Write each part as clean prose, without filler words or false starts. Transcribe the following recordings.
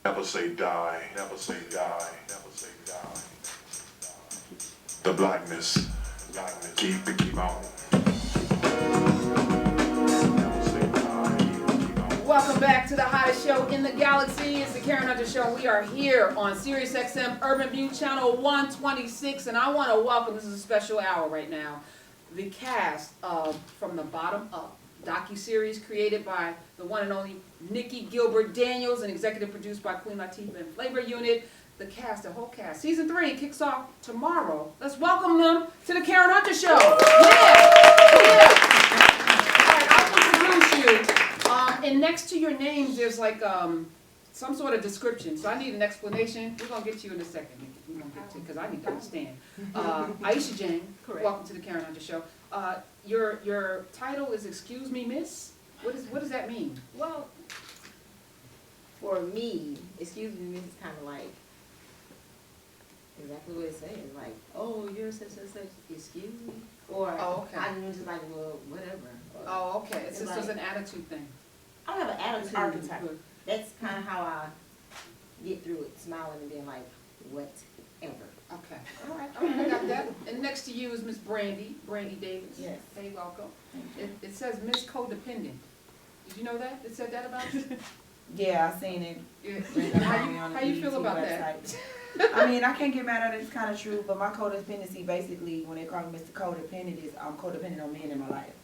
Never say die, never say die, never say die. The blackness, keep on. Never say die, keep on. Welcome back to the hottest show in the galaxy. It's the Karen Hunter Show. We are here on SiriusXM Urban View Channel 126, and I want to welcome, this is a special hour right now, the cast of From the Bottom Up, docu-series created by the one and only Nicci Gilbert Daniels and executive produced by Queen Latifah and Flavor Unit. The cast, the whole cast. Season 3 kicks off tomorrow. Let's welcome them to the Karen Hunter Show. Yeah. All right, I'll introduce you. And next to your names, there's like some sort of description. So I need an explanation. We're gonna get to you in a second. We're gonna get to because I need to understand. Aisha Jane, Correct. Welcome to the Karen Hunter Show. Your title is Excuse Me, Miss. What does that mean? Well, for me, excuse me, is kind of like exactly what it says. Like, oh, you're such and such. Excuse me, or Oh, okay. I'm just like, well, whatever. Or, Oh, okay. It's It's just like- an attitude thing. I don't have an attitude. Archetype. but That's kind of how I get through it, smiling and being like, whatever. Okay. All right. I got that. And next to you is Miss Brandy Davis. Yes. Hey, welcome. Thank you. It says Miss Codependent. Did you know that? It said that about you? Yeah, I seen it. Yeah. How you feel about that? I mean, I can't get mad at it. It's kind of true, but my codependency, basically, when they call me Mr. Codependent, is I'm codependent on men in my life.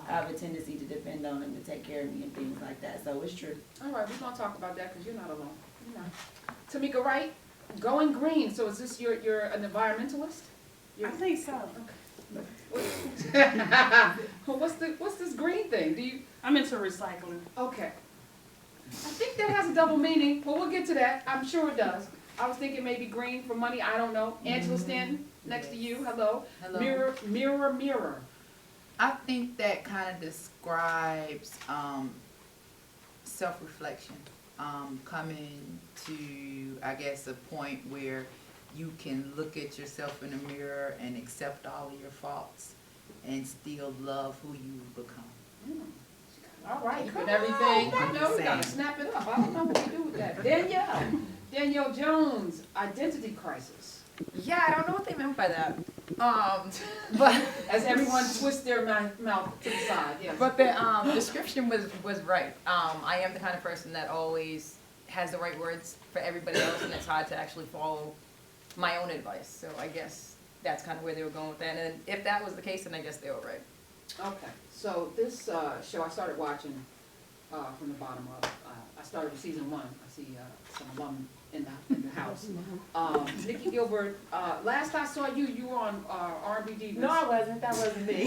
I have a tendency to depend on them to take care of me and things like that. So it's true. All right, we're gonna talk about that because you're not alone. You're not. Tamika Wright, Going Green. So is this you're an environmentalist? I think so. What's this green thing? Do you? I'm into recycling. Okay. I think that has a double meaning, but we'll get to that. I'm sure it does. I was thinking maybe green for money. I don't know. Angela Stanton, next to you. Hello. Hello. Mirror, mirror, mirror. I think that kind of describes self-reflection, coming to, I guess, a point where you can look at yourself in the mirror and accept all of your faults and still love who you become. All right, Keeping come everything. on. I'm No, just we gotta saying. snap it up. I don't know what to do with that. Danielle Jones, Identity Crisis. Yeah, I don't know what they meant by that. But As everyone twists their mouth to the side, yes. but the description was right. I am the kind of person that always has the right words for everybody else, and it's hard to actually follow my own advice. So I guess that's kind of where they were going with that. And if that was the case, then I guess they were right. Okay, so this show I started watching from the bottom up. I started with season 1. I see some alum in the house. Nicci Gilbert, last I saw you, you were on R&B Divas. No, I wasn't. That wasn't me.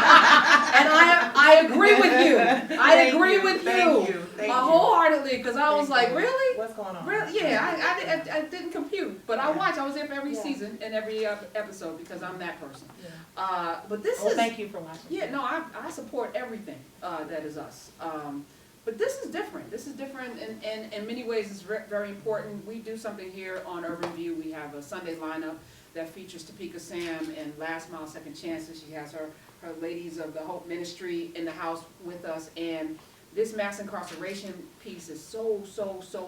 And I agree with you. I agree with you. Thank you. Wholeheartedly, because I was like, really? What's going on? Really? Yeah, I didn't compute, but I Yeah. watch. I was there for every Yeah. season and every episode because I'm that person. Yeah. But this Well, is thank you for watching. yeah. No, I support everything that is us. But this is different. This is different in many ways. It's very important. We do something here on Urban View. We have a Sunday lineup that features Topeka Sam and Last Mile Second Chances. She has her Ladies of the Hope Ministry in the house with us, and this mass incarceration piece is so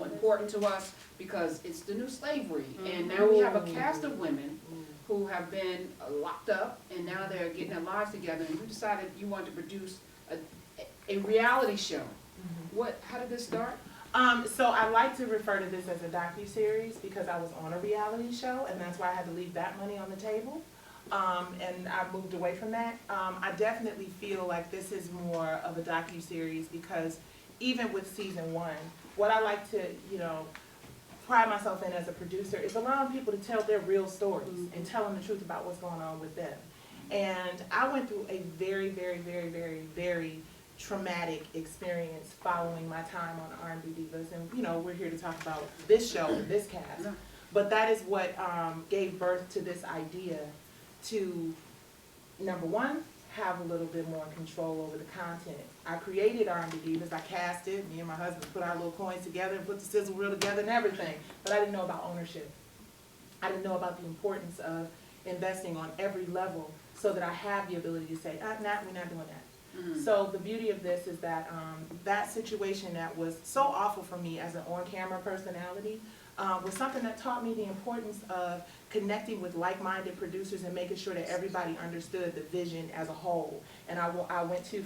important to us because it's the new slavery. And now we have a cast of women who have been locked up, and now they're getting their lives together, and you decided you wanted to produce a reality show. How did this start? So I like to refer to this as a docu-series because I was on a reality show, and that's why I had to leave that money on the table. And I moved away from that. I definitely feel like this is more of a docu-series because even with season 1, what I like to, pride myself in as a producer is allowing people to tell their real stories and tell them the truth about what's going on with them. And I went through a very, very, very, very, very traumatic experience following my time on R&B Divas, and we're here to talk about this show and this cast. But that is what gave birth to this idea to, number one, have a little bit more control over the content. I created R&B Divas, I cast it, me and my husband put our little coins together and put the sizzle reel together and everything, but I didn't know about ownership. I didn't know about the importance of investing on every level so that I have the ability to say, nah, we're not doing that. So the beauty of this is that that situation that was so awful for me as an on-camera personality was something that taught me the importance of connecting with like-minded producers and making sure that everybody understood the vision as a whole. And I went to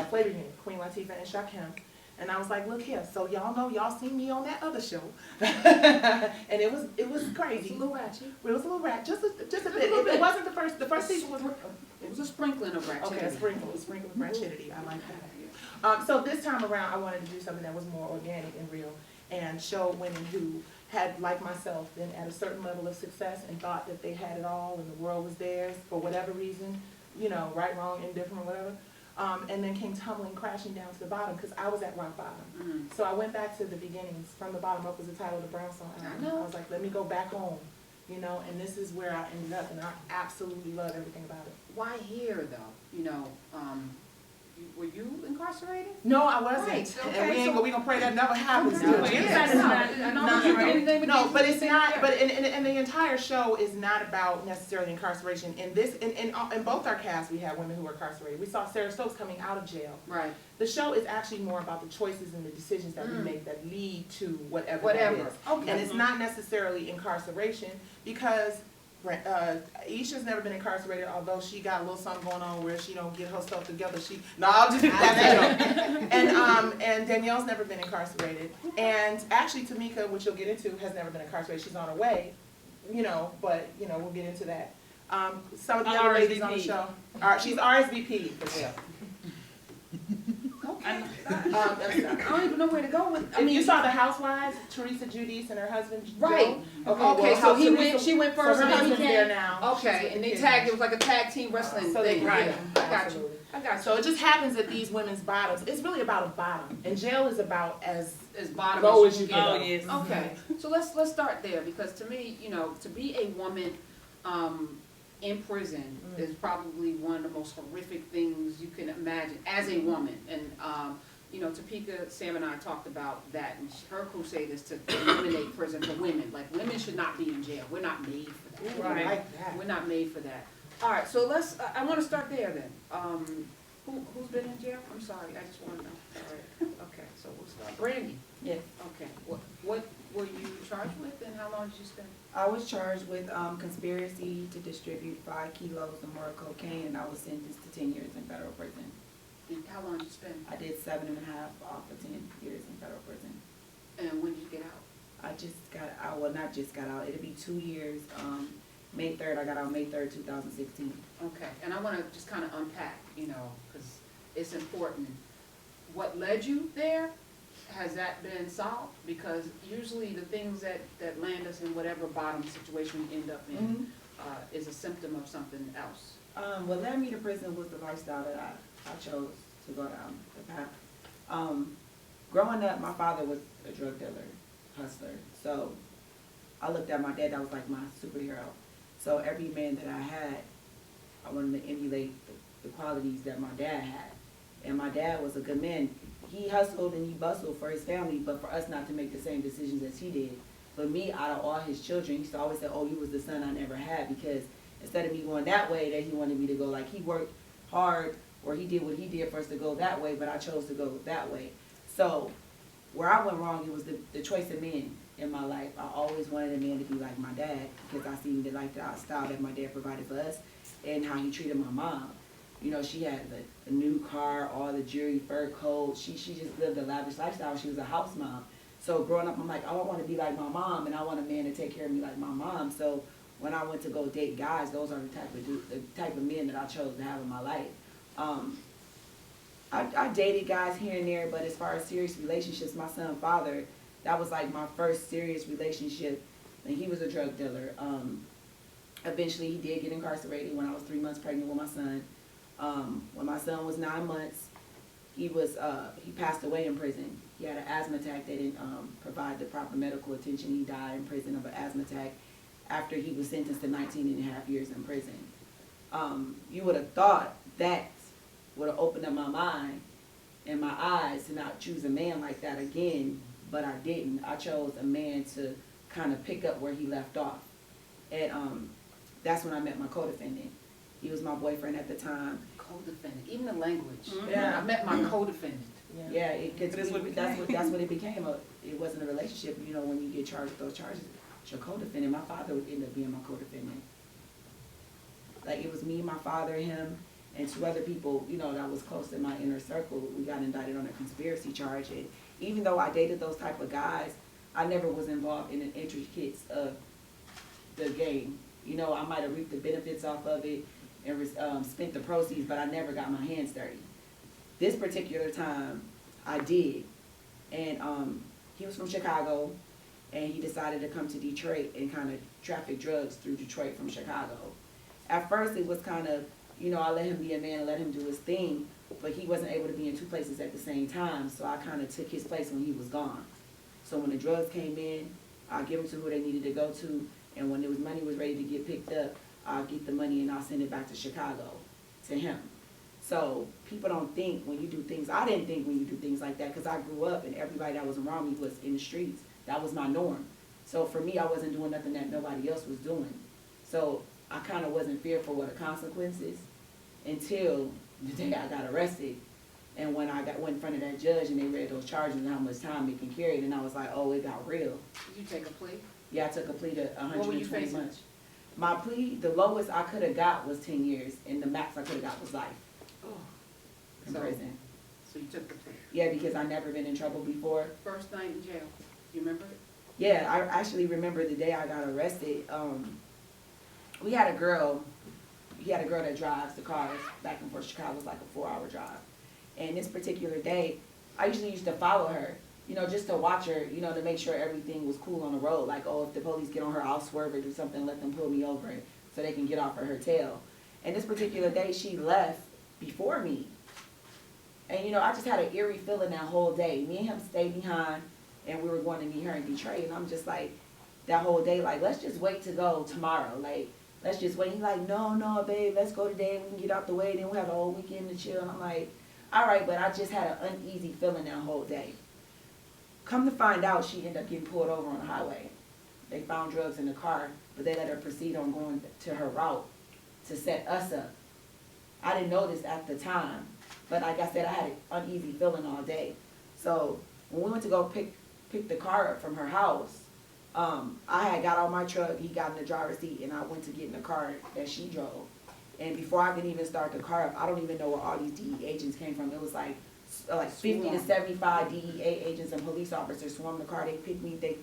Flavor Unit, Queen Latifah and Shakim, and I was like, look here, so y'all know y'all seen me on that other show, and it was crazy. It's a little ratchet. It was a little rat, just a bit. It wasn't the first. The first season was It was a sprinkling of ratchet. okay. A sprinkle of ratchetity. I like that. So this time around, I wanted to do something that was more organic and real, and show women who had, like myself, been at a certain level of success and thought that they had it all and the world was theirs for whatever reason, you know, right, wrong, indifferent, whatever. And then came tumbling, crashing down to the bottom because I was at rock bottom. So I went back to the beginnings. From the bottom up was the title of the Brownstone album. I was like, let me go back home, you know, and this is where I ended up, and I absolutely love everything about it. Why here, though? You know, were you incarcerated? No, I wasn't. Right, And okay, we gonna pray that never happens. Okay. to No, us. yes. No, but it's not. But and the entire show is not about necessarily incarceration. In this, in both our casts, we had women who were incarcerated. We saw Sarah Stokes coming out of jail. Right. The show is actually more about the choices and the decisions that we make that lead to whatever. Whatever. That is. Okay. And it's not necessarily incarceration because Aisha's never been incarcerated, although she got a little something going on where she don't get her stuff together. That's a joke. And Danielle's never been incarcerated. And actually Tamika, which you'll get into, has never been incarcerated. She's on her way, you know, but you know, we'll get into that. Some of the other ladies on the show she's RSVP for jail. Okay. I don't even know where to go with. I mean, you saw the Housewives, Teresa Giudice and her husband. Right. Joe? Okay, so she went first, So her and then he husband's came. there now. She's Okay, with and the they kids. tagged. It was like a tag team wrestling So they thing. right. Yeah, I got you. Absolutely. I got you. So it just happens that these women's bottoms, it's really about a bottom. And jail is about as As bottom low as as you can can go. go. yes. Okay, so let's start there, because to me, you know, to be a woman in prison is probably one of the most horrific things you can imagine as a woman. And you know, Topeka, Sam and I talked about that, and her crusade is to eliminate prison for women. Like, women should not be in jail. We're not made for that. Right. Like that. We're not made for that. All right, so I want to start there then. Who's been in jail? I'm sorry, I just want to know. All right, okay, so we'll start. Brandy. Yes. Okay, what were you charged with, and how long did you spend? I was charged with conspiracy to distribute 5 kilos of more cocaine, and I was sentenced to 10 years in federal prison. And how long did you spend? I did 7.5 off of 10 years in federal prison. And when did you get out? I just got out, well, not just got out, it'll be 2 years. May 3rd, I got out May 3rd, 2016. Okay, and I want to just kind of unpack, you know, because it's important. What led you there? Has that been solved? Because usually the things that land us in whatever bottom situation we end up in is a symptom of something else. What led me to prison was the lifestyle that I chose to go down the path. Growing up, my father was a drug dealer, hustler. So I looked at my dad, that was like my superhero. So every man that I had, I wanted to emulate the qualities that my dad had. And my dad was a good man. He hustled and he bustled for his family, but for us not to make the same decisions as he did. But me, out of all his children, he used to always say, oh, you was the son I never had, because instead of me going that way, that he wanted me to go. Like, he worked hard, or he did what he did for us to go that way, but I chose to go that way. So where I went wrong, it was the choice of men in my life. I always wanted a man to be like my dad, because I seen the lifestyle that my dad provided for us and how he treated my mom. You know, she had the new car, all the jewelry, fur coat. She just lived a lavish lifestyle. She was a house mom. So growing up, I'm like, I want to be like my mom, and I want a man to take care of me like my mom. So when I went to go date guys, those are the type of men that I chose to have in my life. I dated guys here and there, but as far as serious relationships, my son father, that was like my first serious relationship, and he was a drug dealer. Eventually, he did get incarcerated when I was 3 months pregnant with my son. When my son was 9 months, he passed away in prison. He had an asthma attack. They didn't provide the proper medical attention. He died in prison of an asthma attack after he was sentenced to 19.5 years in prison. You would have thought that would have opened up my mind and my eyes to not choose a man like that again, but I didn't. I chose a man to kind of pick up where he left off. And that's when I met my co-defendant. He was my boyfriend at the time. co-defendant, even the language. Yeah. I met my co-defendant. Yeah, It is what it that's what it became. It wasn't a relationship. You know, when you get charged with those charges, it's your co-defendant. My father would end up being my co-defendant. Like, it was me, my father, him, and 2 other people, you know, that was close in my inner circle. We got indicted on a conspiracy charge. And even though I dated those type of guys, I never was involved in the intricacies of the game. You know, I might have reaped the benefits off of it and spent the proceeds, but I never got my hands dirty. This particular time, I did. And he was from Chicago, and he decided to come to Detroit and kind of traffic drugs through Detroit from Chicago. At first, it was kind of, you know, I let him be a man and let him do his thing, but he wasn't able to be in 2 places at the same time, so I kind of took his place when he was gone. So when the drugs came in, I'll give them to who they needed to go to, and when money was ready to get picked up, I'll get the money and I'll send it back to Chicago, to him. So people don't think when you do things, I didn't think when you do things like that, because I grew up and everybody that was around me was in the streets. That was my norm. So for me, I wasn't doing nothing that nobody else was doing. So I kind of wasn't fearful of the consequences until the day I got arrested. And when I went in front of that judge and they read those charges and how much time it can carry, then I was like, oh, it got real. Did you take a plea? Yeah, I took a plea to What were you 120 facing? months. My plea, the lowest I could have got was 10 years, and the max I could have got was life in So- prison. So you took the plea. Yeah, because I never been in trouble before. First night in jail, you remember it? Yeah, I actually remember the day I got arrested. We had a girl, that drives the cars back and forth to Chicago. It was like a 4-hour drive. And this particular day, I usually used to follow her, you know, just to watch her, you know, to make sure everything was cool on the road. Like, oh, if the police get on her, I'll swerve or do something, let them pull me over so they can get off of her tail. And this particular day, she left before me. And, you know, I just had an eerie feeling that whole day. Me and him stayed behind, and we were going to meet her in Detroit. And I'm just like, that whole day, like, let's just wait to go tomorrow. Like, let's just wait. He's like, no, babe, let's go today. We can get out the way. Then we'll have the whole weekend to chill. And I'm like, all right, but I just had an uneasy feeling that whole day. Come to find out, she ended up getting pulled over on the highway. They found drugs in the car, but they let her proceed on going to her route to set us up. I didn't know this at the time, but like I said, I had an uneasy feeling all day. So when we went to go pick the car up from her house, I had got out my truck, he got in the driver's seat, and I went to get in the car that she drove. And before I could even start the car up, I don't even know where all these DEA agents came from. It was like 50 to 75 DEA agents and police officers swarmed the car. They picked me, they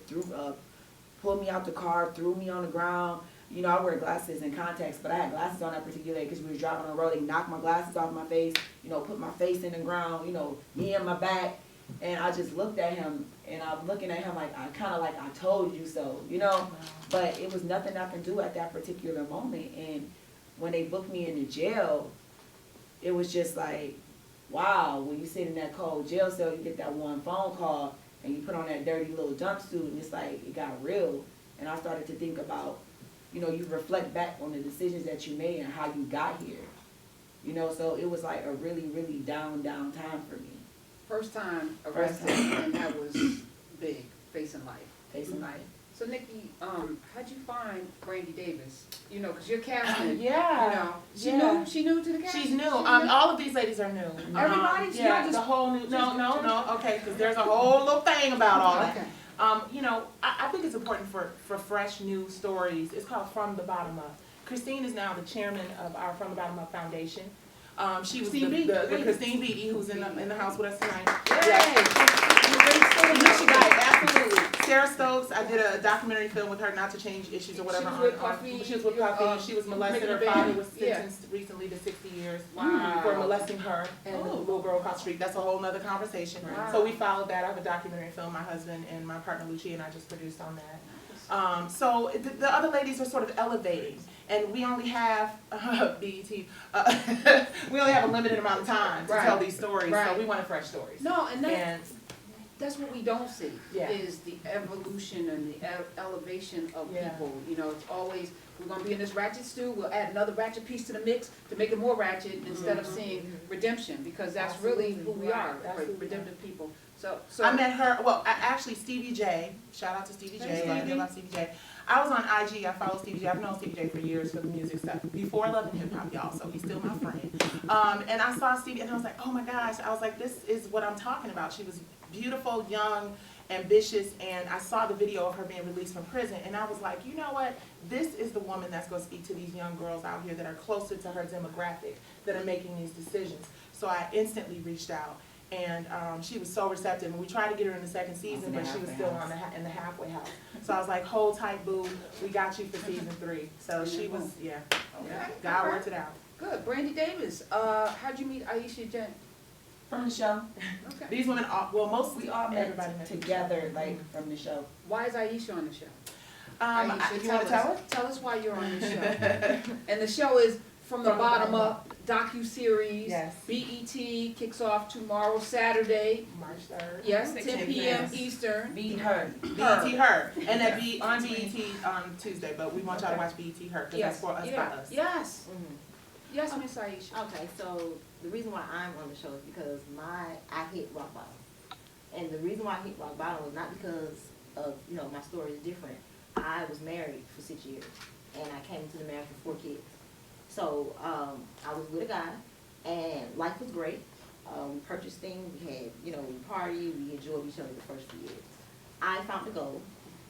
pulled me out the car, threw me on the ground. You know, I wear glasses and contacts, but I had glasses on that particular day because we were driving on the road. They knocked my glasses off my face, you know, put my face in the ground, you know, me and my back. And I just looked at him, and I'm looking at him like, I told you so, you know. But it was nothing I can do at that particular moment. And when they booked me into jail, it was just like, wow, when you sit in that cold jail cell, you get that one phone call, and you put on that dirty little jumpsuit, and it's like, it got real. And I started to think about, you know, you reflect back on the decisions that you made and how you got here. You know, so it was like a really, really down time for me. First time First arrested, time. and that was big, facing life. Facing life. So Nicci, how'd you find Brandy Davis? You know, because you're casting. Yeah. You know, she new to the cast. She's new. All of these ladies are new. Everybody? She Yeah, not just- the whole new. No. Okay, because there's a whole little thing about all that. Okay. You know, I think it's important for fresh new stories. It's called From the Bottom Up. Christine is now the chairman of our From the Bottom Up Foundation. She was the Christine Beatty, who's in the house with us tonight. Absolutely. Sarah Stokes, I did a documentary film with her, not to change issues or whatever. She was with Puffy. She was with Puffy. She was molested. Her father was sentenced recently to 60 years for molesting her and the little girl across the street. That's a whole nother conversation. Wow. So we followed that. I have a documentary film, my husband and my partner Lucia and I just produced on that. So the other ladies are sort of elevating, and we only have BET. We only have a limited amount of time to tell these stories, so we wanted fresh stories. No, and that's what we don't see, Yeah. is the evolution and the elevation of Yeah. people. You know, it's always, we're gonna be in this ratchet stew, we'll add another ratchet piece to the mix to make it more ratchet instead of seeing redemption, because that's really who we are, That's who we are. redemptive people. So I met her, well, actually Stevie J, shout out to Stevie Hey, J, I Stevie. know about Stevie J. I was on IG. I follow Stevie J. I've known Stevie J for years for the music stuff. Before Love and Hip Hop, y'all. So he's still my friend. And I saw Stevie, and I was like, oh my gosh. I was like, this is what I'm talking about. She was beautiful, young, ambitious, and I saw the video of her being released from prison, and I was like, you know what? This is the woman that's going to speak to these young girls out here that are closer to her demographic, that are making these decisions. So I instantly reached out. And she was so receptive, and we tried to get her in the second season, but she was still on in the halfway house. So I was like, hold tight, boo. We got you for season 3. So she was, yeah. God worked it out. Good. Brandy Davis, how'd you meet Aisha Jen? From the show. Okay. These women, We all met together, like, from the show. Why is Aisha on the show? you want to tell her? Tell us why you're on the show. And the show is From the Bottom Up, docu-series. Yes. BET kicks off tomorrow, Saturday. March 3rd. Yes, 10 p.m. Eastern. Beat her. BET Her. And at on BET on Tuesday, but we want y'all to watch BET Her, because that's for us by us. Yes. Mhm. Yes, Miss Aisha. Okay, so the reason why I'm on the show is because I hit rock bottom. And the reason why I hit rock bottom was not because of, my story is different. I was married for 6 years, and I came into the marriage with 4 kids. So I was with a guy, and life was great. We purchased things, we had, we partied, we enjoyed each other the first few years. I found a goal,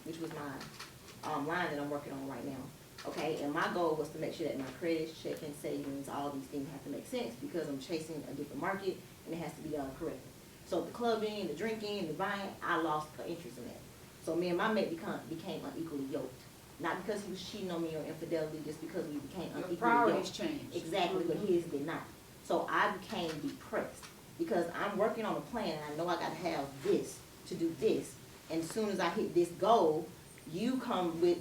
which was my line that I'm working on right now. Okay, and my goal was to make sure that my credit, checking, savings, all these things have to make sense because I'm chasing a different market, and it has to be done correctly. So the clubbing, the drinking, the buying, I lost interest in that. So me and my mate became unequally yoked. Not because he was cheating on me or infidelity, just because we became Your unequally priorities yoked. changed. Exactly, but his did not. So I became depressed because I'm working on a plan, and I know I got to have this to do this. And as soon as I hit this goal, you come with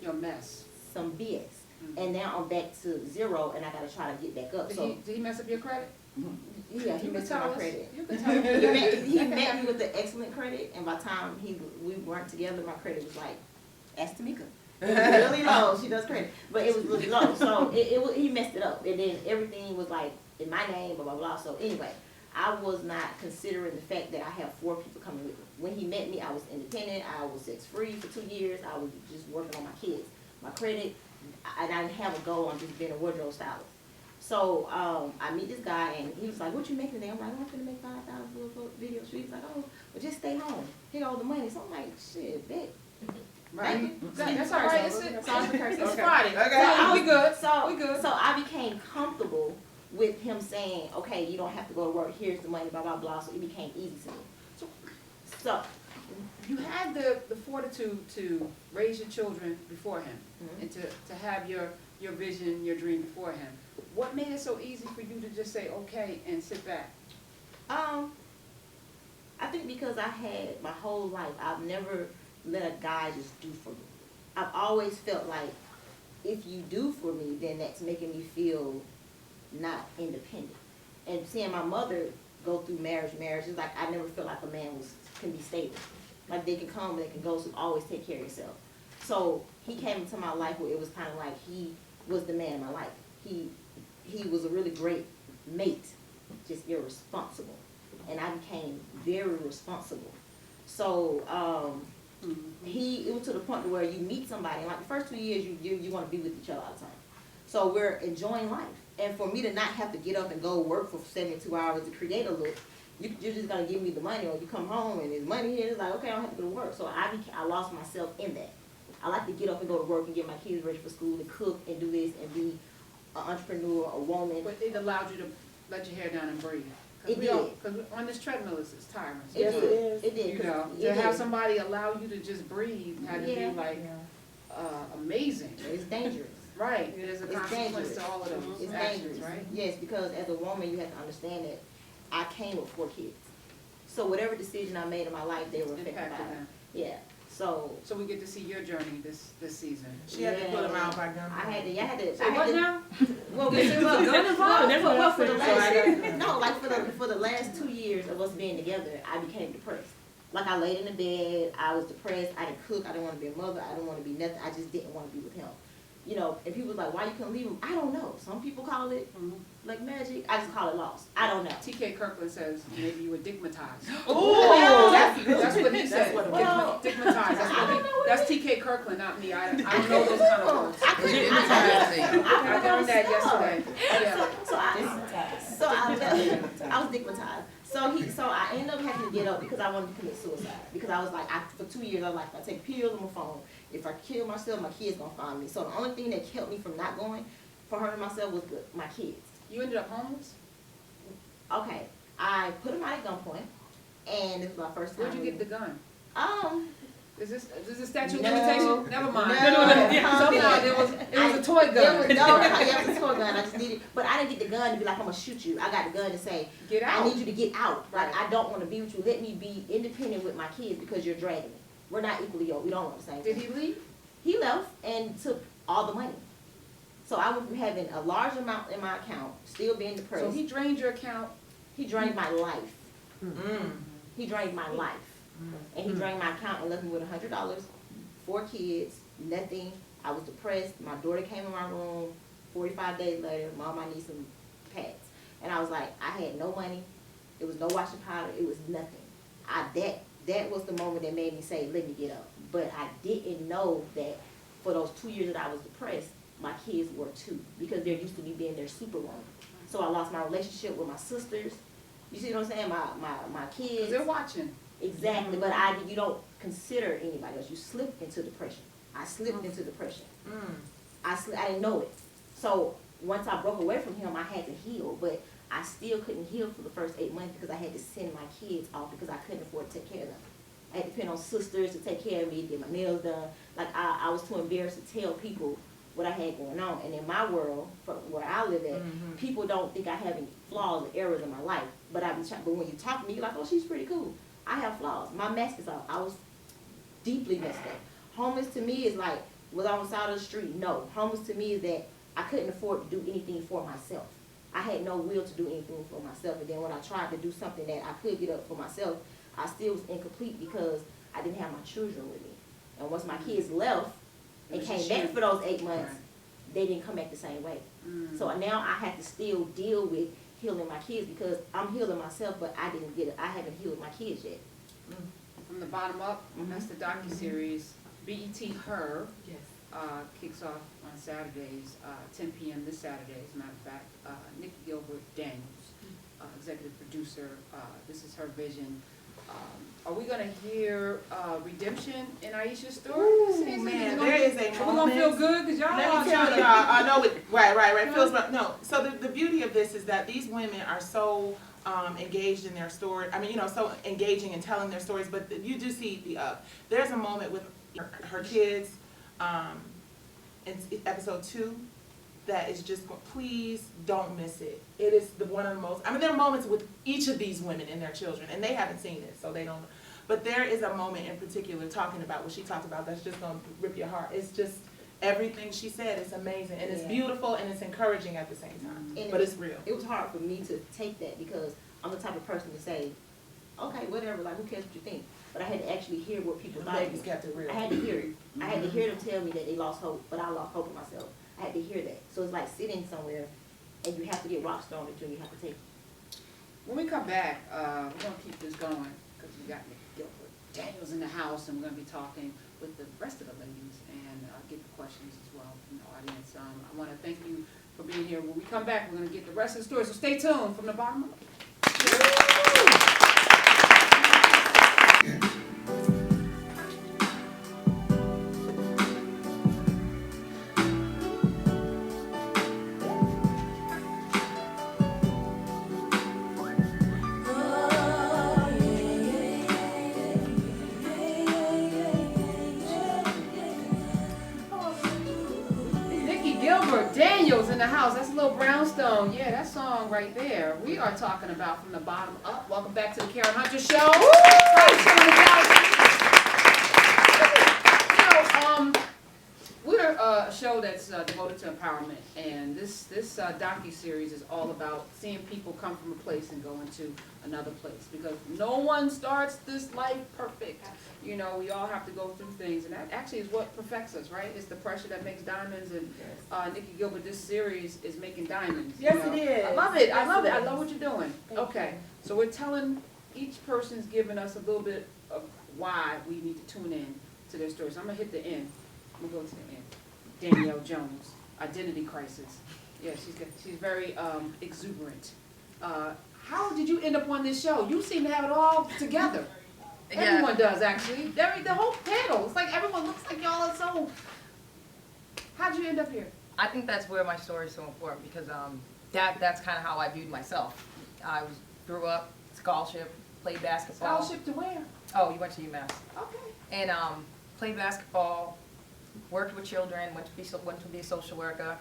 Your mess. some BS. And now I'm back to 0, and I got to try to get back up. Did he mess up your credit? Yeah, he You messed can with tell my us. credit. You can tell us. He met me with the excellent credit, and by the time we weren't together, my credit was like, ask Tamika. It was really low. She does credit, but it was really low. So he messed it up, and then everything was like in my name, blah blah blah. So anyway, I was not considering the fact that I have 4 people coming with me. When he met me, I was independent. I was sex free for 2 years. I was just working on my kids, my credit. I didn't have a goal on just being a wardrobe stylist. So I meet this guy, and he was like, "What you making today?" I'm like, "I'm gonna make $5,000 for a video shoot." He's like, "Oh, well, just stay home. Here all the money." So I'm like, "Shit, bet." Right. That's all right. It's Friday. Okay. We good. So We good. So I became comfortable with him saying, "Okay, you don't have to go to work. Here's the money, blah blah blah." So it became easy to me. So You had the fortitude to raise your children before him, Mhm. and to have your vision, your dream before him. What made it so easy for you to just say okay and sit back? I think because I had my whole life, I've never let a guy just do for me. I've always felt like if you do for me, then that's making me feel not independent. And seeing my mother go through marriage, it's like I never felt like a man can be stable. Like they can come and they can go, so always take care of yourself. So he came into my life where it was kind of like he was the man in my life. He was a really great mate, just irresponsible. And I became very responsible. So it was to the point where you meet somebody, and like the first 2 years you want to be with each other all the time. So we're enjoying life. And for me to not have to get up and go work for 72 hours to create a look, you're just gonna give me the money, or you come home and there's money here. It's like, okay, I don't have to go to work. So I lost myself in that. I like to get up and go to work and get my kids ready for school, and cook and do this and be an entrepreneur, a woman. But it allowed you to let your hair down and breathe. It did. Because on this treadmill it's tiring. Yes, it is. It did. You know, It to have did. somebody allow you to just breathe had to Yeah. be like amazing. It's dangerous. Right. There's a It's consequence dangerous. to all of those It's actions, dangerous. right? Yes, because as a woman, you have to understand that I came with 4 kids. So whatever decision I made in my life, they were affected by Impacted it. them. Yeah. So So we get to see your journey this season. She had to put him out by gun. I had to. Say what now? Well, gun involved? for the So I last, got- no, like for the last 2 years of us being together, I became depressed. Like I laid in the bed, I was depressed. I didn't cook. I didn't want to be a mother. I didn't want to be nothing. I just didn't want to be with him. you know, and people was like, why you couldn't leave him? I don't know. Some people call it like magic. I just call it lost. I don't know. TK Kirkland says maybe you were digmatized. Well, That's what he said. Well, Digmatized. That's TK Kirkland, not me. I don't know those kind of words. I couldn't. I learned that yesterday. Yeah. So I was digmatized. So I ended up having to get up because I wanted to commit suicide. Because I was like, for 2 years, I was like, if I take pills on my phone, if I kill myself, my kids gonna find me. So the only thing that kept me from not going for hurting myself was my kids. You ended up homeless? Okay, I put him out at gunpoint, and this was my first time. Where'd you get the gun? Is Is this a statute of No. limitation? Never mind. No. Somehow it was a toy gun. it was a toy gun. I just needed, but I didn't get the gun to be like, I'm gonna shoot you. I got the gun to say, Get out. I need you to get out. Like, Right. I don't want to be with you. Let me be independent with my kids because you're dragging me. We're not equally yoked. We don't want the same Did thing. he leave? He left and took all the money. So I went from having a large amount in my account, still being depressed. So he drained your account. He drained my life. He drained my life. And he drained my account and left me with $100, 4 kids, nothing. I was depressed. My daughter came in my room 45 days later. Mom, I need some pads. And I was like, I had no money. It was no washing powder. It was nothing. That was the moment that made me say, let me get up. But I didn't know that for those 2 years that I was depressed, my kids were too, because they're used to me being their superwoman. So I lost my relationship with my sisters. You see what I'm saying? My kids. They're watching. Exactly, but you don't consider anybody else. You slip into depression. I slipped into depression. I didn't know it. So once I broke away from him, I had to heal, but I still couldn't heal for the first 8 months because I had to send my kids off because I couldn't afford to take care of them. I had to depend on sisters to take care of me, get my nails done. Like I was too embarrassed to tell people what I had going on. And in my world, from where I live at, people don't think I have any flaws or errors in my life. But but when you talk to me, you're like, oh, she's pretty cool. I have flaws. My mask is off. I was deeply messed up. Homeless to me is like, was I on the side of the street? No. Homeless to me is that I couldn't afford to do anything for myself. I had no will to do anything for myself. And then when I tried to do something that I could get up for myself, I still was incomplete because I didn't have my children with me. And once my kids left and came back for those 8 months, they didn't come back the same way. So now I have to still deal with healing my kids because I'm healing myself, but I haven't healed my kids yet. From the bottom up, that's the docuseries. BET Her Yes. kicks off on Saturdays, 10 p.m. this Saturday, as a matter of fact. Nicci Gilbert Daniels, executive producer. This is her vision. Are we gonna hear redemption in Aisha's story? Ooh, man, there is a We're gonna feel moment. good because y'all Let are me tell trying y'all, I know it, right, feels, no, so the beauty of this is that these women are so engaged in their story, so engaging in telling their stories, but you do see there's a moment with her kids, in episode 2, that is just, please don't miss it. It is one of the most, there are moments with each of these women and their children, and they haven't seen it, so they don't, but there is a moment in particular talking about what she talked about that's just gonna rip your heart. It's just, everything she said is amazing, and it's beautiful, and it's encouraging at the same time, but it's real. It was hard for me to take that because I'm the type of person to say, okay, whatever, like, who cares what you think? But I had to actually hear what people The thought. ladies kept it real. I had to hear it. I had to hear them tell me that they lost hope, but I lost hope in myself. I had to hear that. So it's like sitting somewhere, and you have to get rocks thrown at you, and you have to take it. When we come back, we're gonna keep this going because we got Nicci Gilbert Daniels in the house, and we're gonna be talking with the rest of the ladies and get the questions as well from the audience. I want to thank you for being here. When we come back, we're gonna get the rest of the story. So stay tuned from the bottom up. Nicci Gilbert Daniels in the house. That's a little brownstone. Yeah, that song right there. We are talking about from the bottom up. Welcome back to the Karen Hunter Show. We're a show that's devoted to empowerment, and this docu-series is all about seeing people come from a place and go into another place, because no one starts this life perfect. You know, we all have to go through things, and that actually is what perfects us, right? It's the pressure that makes diamonds, and Nicci Gilbert, this series is making diamonds. Yes, you know? it is. I love it, Yes, I love it it, I is. love what you're doing. Okay, so we're telling, each person's giving us a little bit of why we need to tune in to their stories. I'm gonna hit the end. I'm gonna go to the end. Danielle Jones, identity crisis. Yeah, she's very exuberant. How did you end up on this show? You seem to have it all together. Yeah. Everyone does, actually. The whole panel. It's like everyone looks like y'all are so. How'd you end up here? I think that's where my story is so important, because that's kind of how I viewed myself. I grew up, scholarship, played basketball. Scholarship to where? Oh, you went to UMass. Okay. And played basketball, worked with children, went to be a social worker,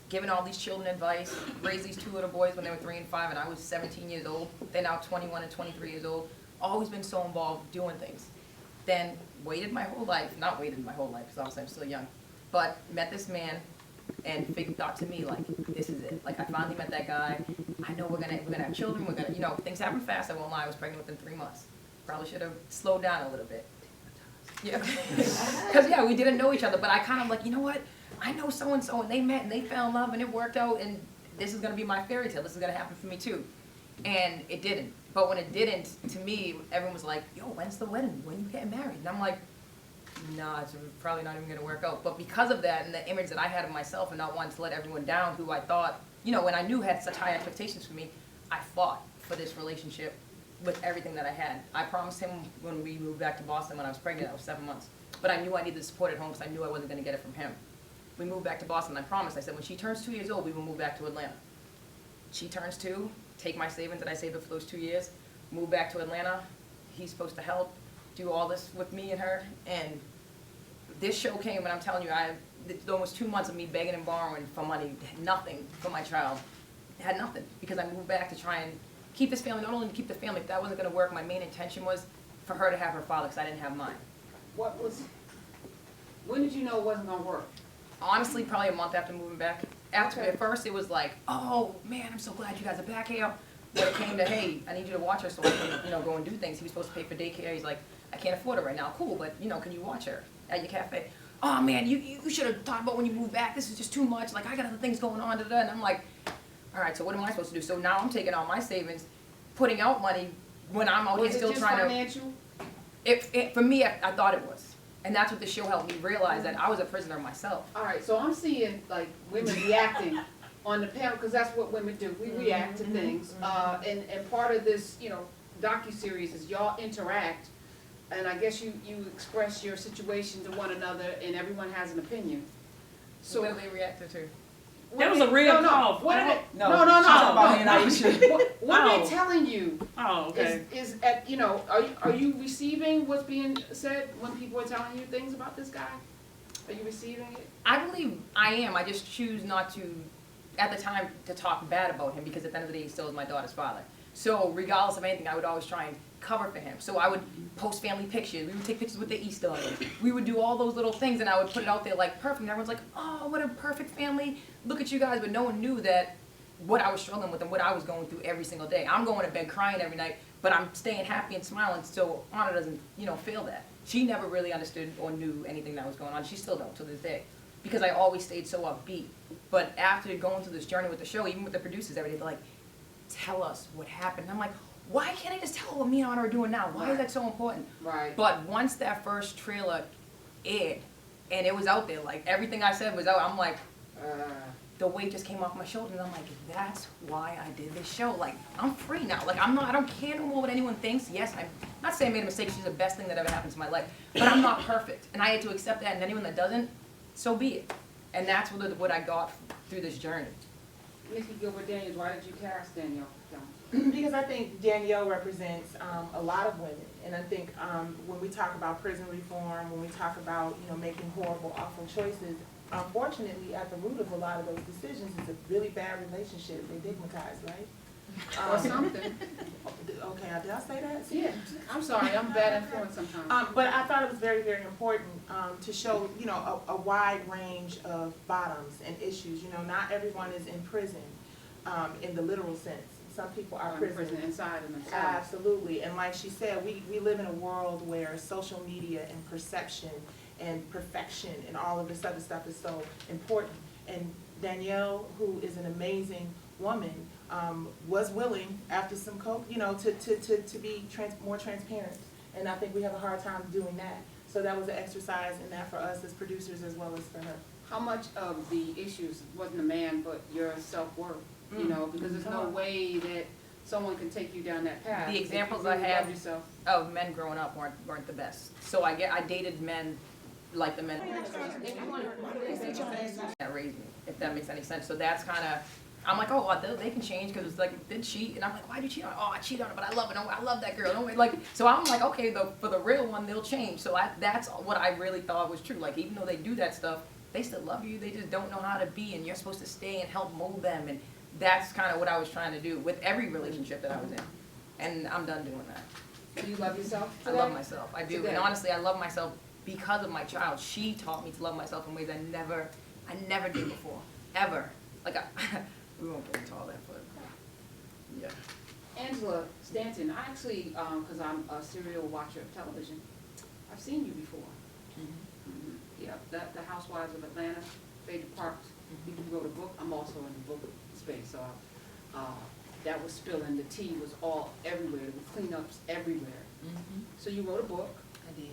giving all these children advice, raised these two little boys when they were 3 and 5, and I was 17 years old. They're now 21 and 23 years old. Always been so involved doing things. Then not waited my whole life, because obviously I'm still young, but met this man and thought to me, like, this is it. Like, I finally met that guy. I know we're gonna have children, things happen fast, I won't lie, I was pregnant within 3 months. Probably should have slowed down a little bit. Yeah, because we didn't know each other, but I kind of like, you know what? I know so-and-so, and they met, and they fell in love, and it worked out, and this is going to be my fairy tale. This is going to happen for me, too. And it didn't. But when it didn't, to me, everyone was like, yo, when's the wedding? When you getting married? And I'm like, nah, it's probably not even going to work out. But because of that, and the image that I had of myself, and not wanting to let everyone down, who I thought, when I knew had such high expectations for me, I fought for this relationship with everything that I had. I promised him when we moved back to Boston when I was pregnant, I was 7 months. But I knew I needed the support at home, because I knew I wasn't going to get it from him. We moved back to Boston, I promised. I said, when she turns 2 years old, we will move back to Atlanta. She turns 2, take my savings that I saved up for those 2 years, move back to Atlanta. He's supposed to help do all this with me and her. And this show came, and I'm telling you, it's almost 2 months of me begging and borrowing for money, nothing for my child. I had nothing, because I moved back to try and keep this family, not only to keep the family, if that wasn't going to work, my main intention was for her to have her father, because I didn't have mine. When did you know it wasn't going to work? Honestly, probably a month after moving back. Okay. At first, it was like, oh, man, I'm so glad you guys are back here. But it came to, hey, I need you to watch her so I can, go and do things. He was supposed to pay for daycare. He's like, I can't afford it right now. Cool, but, can you watch her at your cafe? Oh, man, you should have thought about when you moved back. This is just too much. Like, I got other things going on. And I'm like, all right, so what am I supposed to do? So now I'm taking all my savings, putting out money when I'm out here still trying to. Was it just financial? For me, I thought it was. And that's what the show helped me realize, that I was a prisoner myself. All right, so I'm seeing like women reacting on the panel, because that's what women do. We react to things. And part of this, docu-series is y'all interact, and I guess you express your situation to one another, and everyone has an opinion. So What do they react to? That was a real call. What are they? No, No. talk about me and Aisha. What are they Oh. telling you? Oh, okay. Is at are you receiving what's being said when people are telling you things about this guy? Are you receiving it? I believe I am. I just choose not to, at the time, to talk bad about him, because at the end of the day, he still is my daughter's father. So regardless of anything, I would always try and cover for him. So I would post family pictures. We would take pictures with the Easter egg. We would do all those little things, and I would put it out there like perfect. And everyone's like, oh, what a perfect family. Look at you guys. But no one knew that what I was struggling with and what I was going through every single day. I'm going to bed crying every night, but I'm staying happy and smiling, so Anna doesn't, feel that. She never really understood or knew anything that was going on. She still don't to this day, because I always stayed so upbeat. But after going through this journey with the show, even with the producers every day, they're like, tell us what happened. And I'm like, why can't I just tell what me and Anna are doing now? Why is that so important? Right. But once that first trailer aired, and it was out there, like everything I said was out, I'm like, the weight just came off my shoulders, and I'm like, that's why I did this show. Like, I'm free now. Like, I don't care no more what anyone thinks. Yes, I'm not saying I made a mistake. She's the best thing that ever happened to my life. But I'm not perfect. And I had to accept that, and anyone that doesn't, so be it. And that's what I got through this journey. Nicci Gilbert Daniels, why did you cast Danielle Jones? Because I think Danielle represents a lot of women, and I think when we talk about prison reform, when we talk about making horrible, awful choices, unfortunately, at the root of a lot of those decisions is a really bad relationship. They digmatize, right? Or something. Okay, Did I say that? Yeah, I'm sorry, I'm bad influence sometimes. But I thought it was very, very important to show, you know, a wide range of bottoms and issues. You know, not everyone is in prison in the literal sense. Some people are Prison inside and outside. Absolutely, and like she said, we live in a world where social media and perception and perfection and all of this other stuff is so important. And Danielle, who is an amazing woman, was willing after some coke, you know, to be more transparent. And I think we have a hard time doing that. So that was an exercise in that for us as producers as well as for her. How much of the issues wasn't a man, but your self-worth? You know, because there's no way that someone can take you down that path. The if you examples really I had love yourself. of men growing up weren't the best. So I dated men like the men that raised me, if that makes any sense. So that's kind of, I'm like, oh, they can change because it's like, they cheat. And I'm like, why do you cheat on her? Oh, I cheat on her, but I love her. No, I love that girl. No, like, so I'm like, okay, for the real one, they'll change. So that's what I really thought was true. Like, even though they do that stuff, they still love you. They just don't know how to be, and you're supposed to stay and help mold them. And that's kind of what I was trying to do with every relationship that I was in. And I'm done doing that. Do you love yourself I today? love myself. I do. Today. And honestly, I love myself because of my child. She taught me to love myself in ways I never did before. Ever. Like, we won't get into all that, but yeah. Angela Stanton, I actually, because I'm a serial watcher of television, I've seen you before. Yeah, the Housewives of Atlanta, Phaedra Parks, you wrote a book. I'm also in the book space, so that was spilling. The tea was all everywhere. There were cleanups everywhere. So you wrote a book. I did.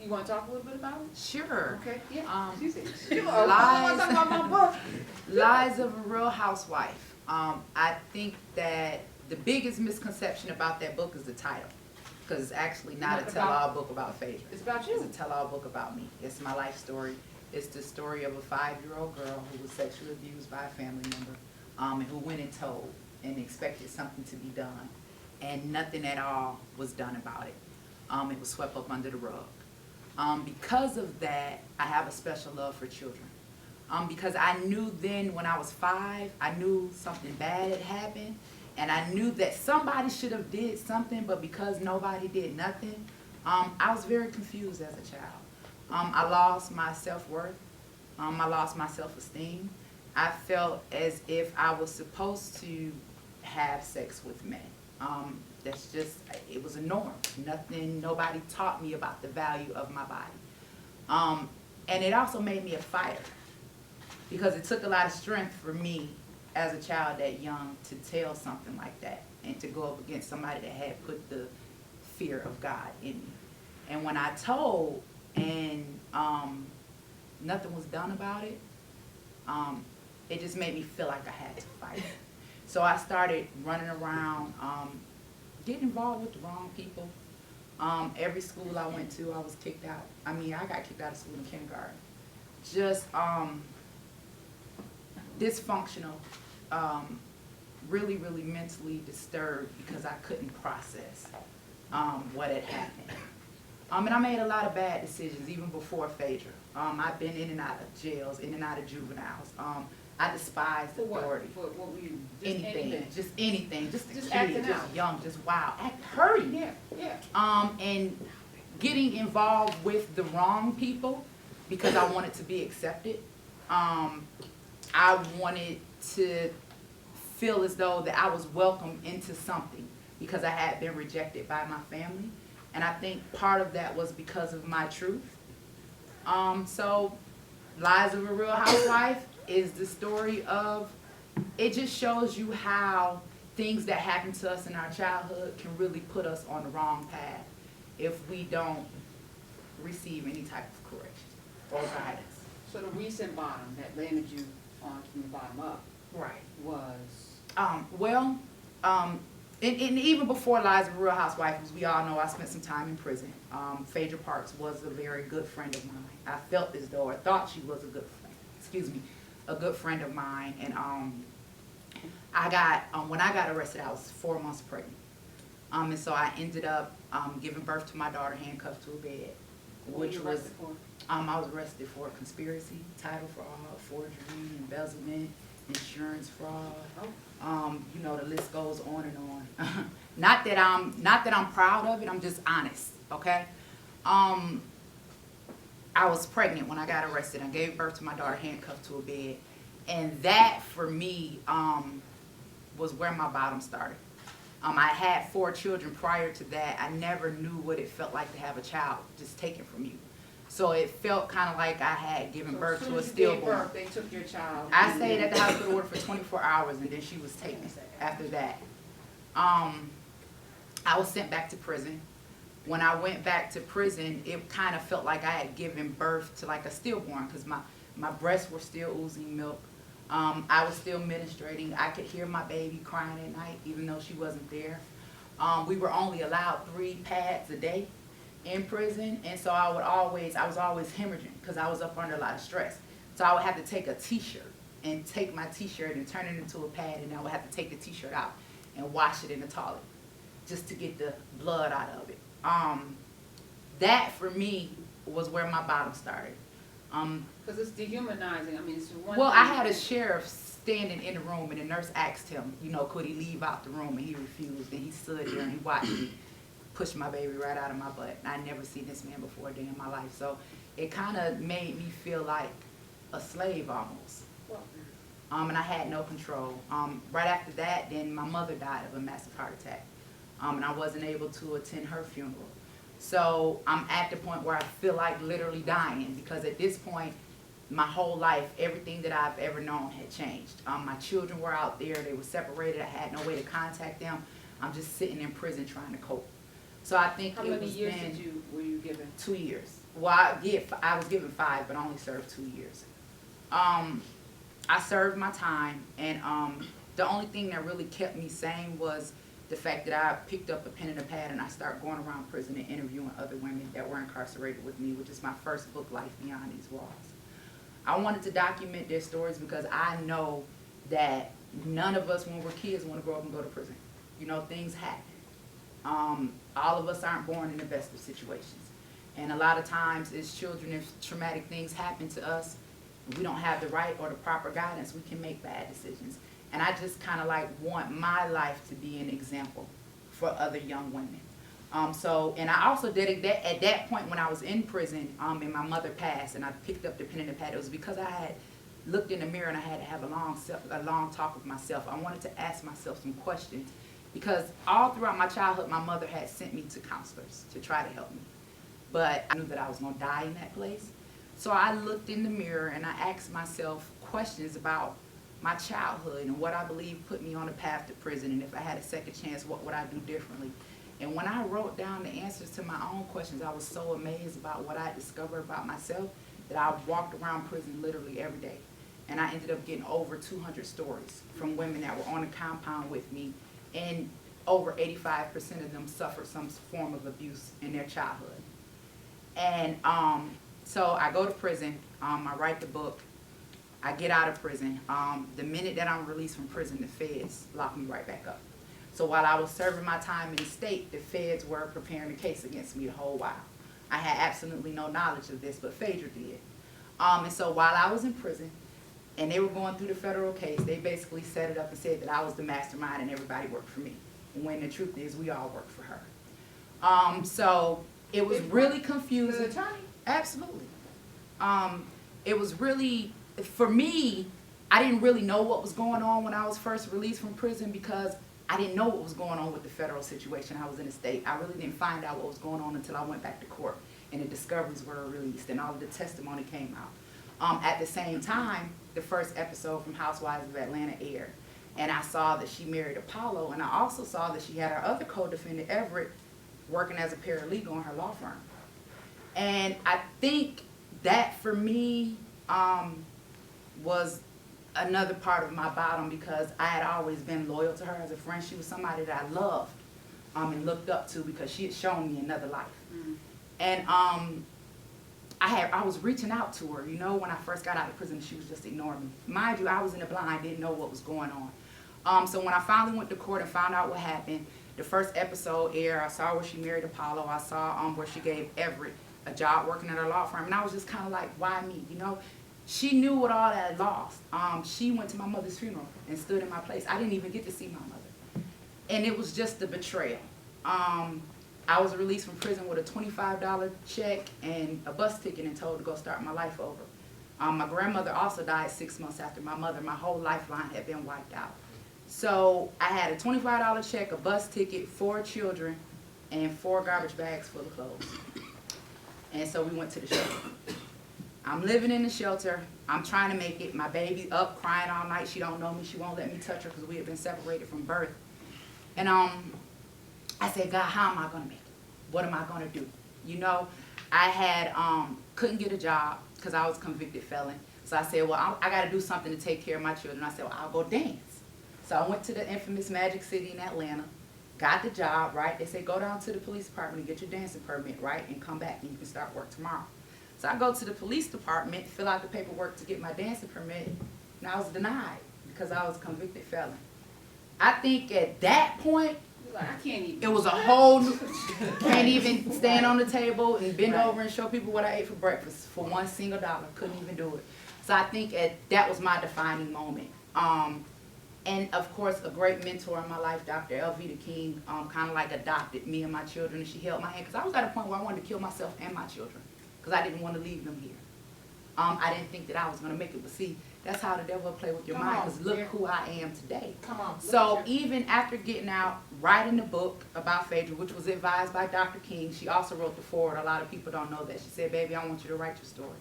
You want to talk a little bit about it? Sure. Okay, yeah. She said, Lies- talk about my book. Lies of a Real Housewife. I think that the biggest misconception about that book is the title. Because it's actually not a tell-all book about Phaedra. It's about It's you. a tell-all book about me. It's my life story. It's the story of a 5-year-old girl who was sexually abused by a family member, and who went and told and expected something to be done. And nothing at all was done about it. It was swept up under the rug. Because of that, I have a special love for children. Because I knew then when I was 5, I knew something bad had happened, and I knew that somebody should have did something, but because nobody did nothing, I was very confused as a child. I lost my self-worth. I lost my self-esteem. I felt as if I was supposed to have sex with men. That's just, it was a norm. Nobody taught me about the value of my body. And it also made me a fighter, because it took a lot of strength for me as a child that young to tell something like that and to go up against somebody that had put the fear of God in me. And when I told and nothing was done about it, it just made me feel like I had to fight. So I started running around, getting involved with the wrong people. Every school I went to, I was kicked out. I mean, I got kicked out of school in kindergarten. Just dysfunctional, really, really mentally disturbed because I couldn't process what had happened. And I made a lot of bad decisions even before Phaedra. I've been in and out of jails, in and out of juveniles. I despised authority. For what were you? Anything, just anything, just a Just kid, acting just out. young, just wild, hurting. Yeah, yeah. And getting involved with the wrong people because I wanted to be accepted. I wanted to feel as though that I was welcomed into something because I had been rejected by my family. And I think part of that was because of my truth. So Lies of a Real Housewife is the story of, it just shows you how things that happen to us in our childhood can really put us on the wrong path if we don't receive any type of correction or guidance. So the recent bottom that landed you on from the bottom up Right. was? And even before Lies of a Real Housewife, as we all know, I spent some time in prison. Phaedra Parks was a very good friend of mine. I felt as though, I thought she was a good friend, a good friend of mine. And I got, when I got arrested, I was 4 months pregnant. And so I ended up giving birth to my daughter handcuffed to a bed, which was, I was arrested for conspiracy, title fraud, forgery, embezzlement, insurance fraud. You know, the list goes on and on. Not that I'm proud of it, I'm just honest, okay? I was pregnant when I got arrested. I gave birth to my daughter handcuffed to a bed. And that, for me, was where my bottom started. I had 4 children prior to that. I never knew what it felt like to have a child just taken from you. So it felt kind of like I had given birth to a stillborn. They took your child. I stayed at the hospital order for 24 hours, and then she was taken after that. I was sent back to prison. When I went back to prison, it kind of felt like I had given birth to like a stillborn, because my breasts were still oozing milk. I was still menstruating. I could hear my baby crying at night, even though she wasn't there. We were only allowed 3 pads a day in prison, and so I was always hemorrhaging because I was up under a lot of stress. So I would have to take a t-shirt and take my t-shirt and turn it into a pad, and I would have to take the t-shirt out and wash it in the toilet just to get the blood out of it. That for me was where my bottom started. Because it's dehumanizing. I mean, it's one Well, thing. I had a sheriff standing in the room, and the nurse asked him, could he leave out the room, and he refused, and he stood there and he watched me push my baby right out of my butt. And I'd never seen this man before a day in my life, so it kind of made me feel like a slave almost. And I had no control. Right after that, then my mother died of a massive heart attack, and I wasn't able to attend her funeral. So I'm at the point where I feel like literally dying, because at this point, my whole life, everything that I've ever known had changed. My children were out there, they were separated, I had no way to contact them. I'm just sitting in prison trying to cope. So I think How it many was years been were you given? 2 years. Well, I was given 5, but I only served 2 years. I served my time, and the only thing that really kept me sane was the fact that I picked up a pen and a pad and I started going around prison and interviewing other women that were incarcerated with me, which is my first book, Life Beyond These Walls. I wanted to document their stories because I know that none of us, when we're kids, want to grow up and go to prison. Things happen. All of us aren't born in the best of situations. And a lot of times as children, if traumatic things happen to us, we don't have the right or the proper guidance, we can make bad decisions. And I just kind of like want my life to be an example for other young women. And I also did that at that point when I was in prison, and my mother passed, and I picked up the pen and the pad. It was because I had looked in the mirror and I had to have a long talk with myself. I wanted to ask myself some questions, because all throughout my childhood, my mother had sent me to counselors to try to help me. But I knew that I was going to die in that place. So I looked in the mirror and I asked myself questions about my childhood and what I believe put me on the path to prison, and if I had a second chance, what would I do differently? And when I wrote down the answers to my own questions, I was so amazed about what I discovered about myself that I walked around prison literally every day. And I ended up getting over 200 stories from women that were on the compound with me, and over 85% of them suffered some form of abuse in their childhood. And so I go to prison, I write the book, I get out of prison. The minute that I'm released from prison, the feds lock me right back up. So while I was serving my time in the state, the feds were preparing a case against me the whole while. I had absolutely no knowledge of this, but Phaedra did. And so while I was in prison, and they were going through the federal case, they basically set it up and said that I was the mastermind and everybody worked for me, when the truth is we all worked for her. So it was really confusing. The attorney? Absolutely. It was really, for me, I didn't really know what was going on when I was first released from prison, because I didn't know what was going on with the federal situation. I was in the state. I really didn't find out what was going on until I went back to court and the discoveries were released and all of the testimony came out. At the same time, the first episode from Housewives of Atlanta aired, and I saw that she married Apollo, and I also saw that she had her other co-defendant, Everett, working as a paralegal in her law firm. And I think that for me was another part of my bottom, because I had always been loyal to her as a friend. She was somebody that I loved and looked up to, because she had shown me another life. Mm-hmm. And I was reaching out to her, when I first got out of prison, she was just ignoring me. Mind you, I was in the blind, didn't know what was going on. So when I finally went to court and found out what happened, the first episode aired. I saw where she married Apollo. I saw where she gave Everett a job working at her law firm. And I was just kind of like, why me, She knew what all that I lost. She went to my mother's funeral and stood in my place. I didn't even get to see my mother. and it was just the betrayal. I was released from prison with a $25 check and a bus ticket and told to go start my life over. My grandmother also died 6 months after my mother. My whole lifeline had been wiped out. So I had a $25 check, a bus ticket, 4 children, and 4 garbage bags full of clothes. And so we went to the shelter. I'm living in the shelter. I'm trying to make it. My baby up crying all night. She don't know me. She won't let me touch her because we had been separated from birth. And I said, God, how am I going to make it? What am I going to do? You know, I had couldn't get a job because I was a convicted felon. So I said, well, I got to do something to take care of my children. I said, well, I'll go dance. So I went to the infamous Magic City in Atlanta, got the job, right? They said, go down to the police department and get your dancing permit, right? And come back and you can start work tomorrow. So I go to the police department, fill out the paperwork to get my dancing permit, and I was denied because I was a convicted felon. I think at that point, Like, I can't even. it was a whole new, can't even stand on the table and bend over and show people what I ate for breakfast for $1 single dollar. Couldn't even do it. So I think that was my defining moment. And of course, a great mentor in my life, Dr. Elvita King, kind of like adopted me and my children, and she held my hand because I was at a point where I wanted to kill myself and my children because I didn't want to leave them here. I didn't think that I was going to make it, but see, that's how the devil will play with your Come mind, on, because look yeah. who I am today. Come on. So look at you. even after getting out, writing the book about Phaedra, which was advised by Dr. King, she also wrote the foreword. A lot of people don't know that. She said, baby, I want you to write your story.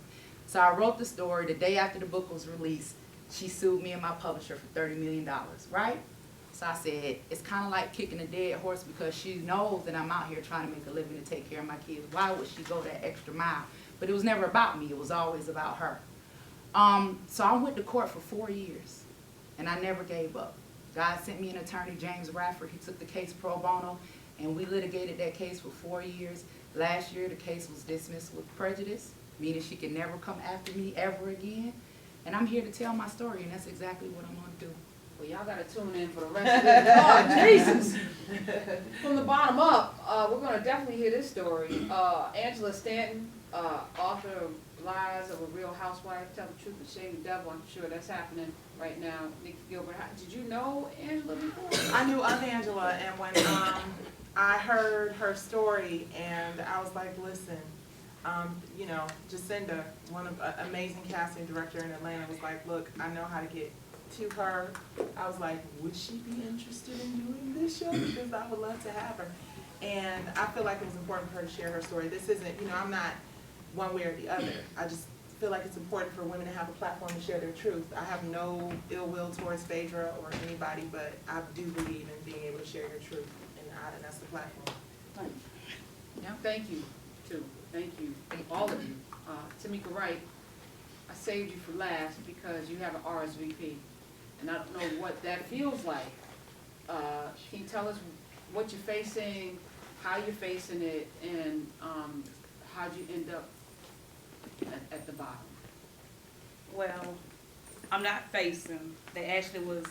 So I wrote the story. The day after the book was released, she sued me and my publisher for $30 million, right? So I said, it's kind of like kicking a dead horse because she knows that I'm out here trying to make a living to take care of my kids. Why would she go that extra mile? But it was never about me. It was always about her. So I went to court for 4 years, and I never gave up. God sent me an attorney, James Radford. He took the case pro bono, and we litigated that case for 4 years. Last year, the case was dismissed with prejudice, meaning she can never come after me ever again. And I'm here to tell my story, and that's exactly what I'm going to do. Well, y'all gotta tune in for the rest of this. Oh, Jesus! From the bottom up, we're gonna definitely hear this story. Angela Stanton, author of Lies of a Real Housewife, Tell the Truth and Shame the Devil. I'm sure that's happening right now. Nicci Gilbert, did you know Angela before? I knew of Angela, and when I heard her story, and I was like, listen, you know, Jacinda, one of amazing casting director in Atlanta, was like, look, I know how to get to her. I was like, would she be interested in doing this show? Because I would love to have her. And I feel like it was important for her to share her story. This isn't, you know, I'm not one way or the other. I just feel like it's important for women to have a platform to share their truth. I have no ill will towards Phaedra or anybody, but I do believe in being able to share your truth, and that's the platform. Thank you, too. Thank you, all of you. Tamika Wright, I saved you for last because you have an RSVP, and I don't know what that feels like. Can you tell us what you're facing, how you're facing it, and how'd you end up at the bottom? Well, I'm not facing. They actually was,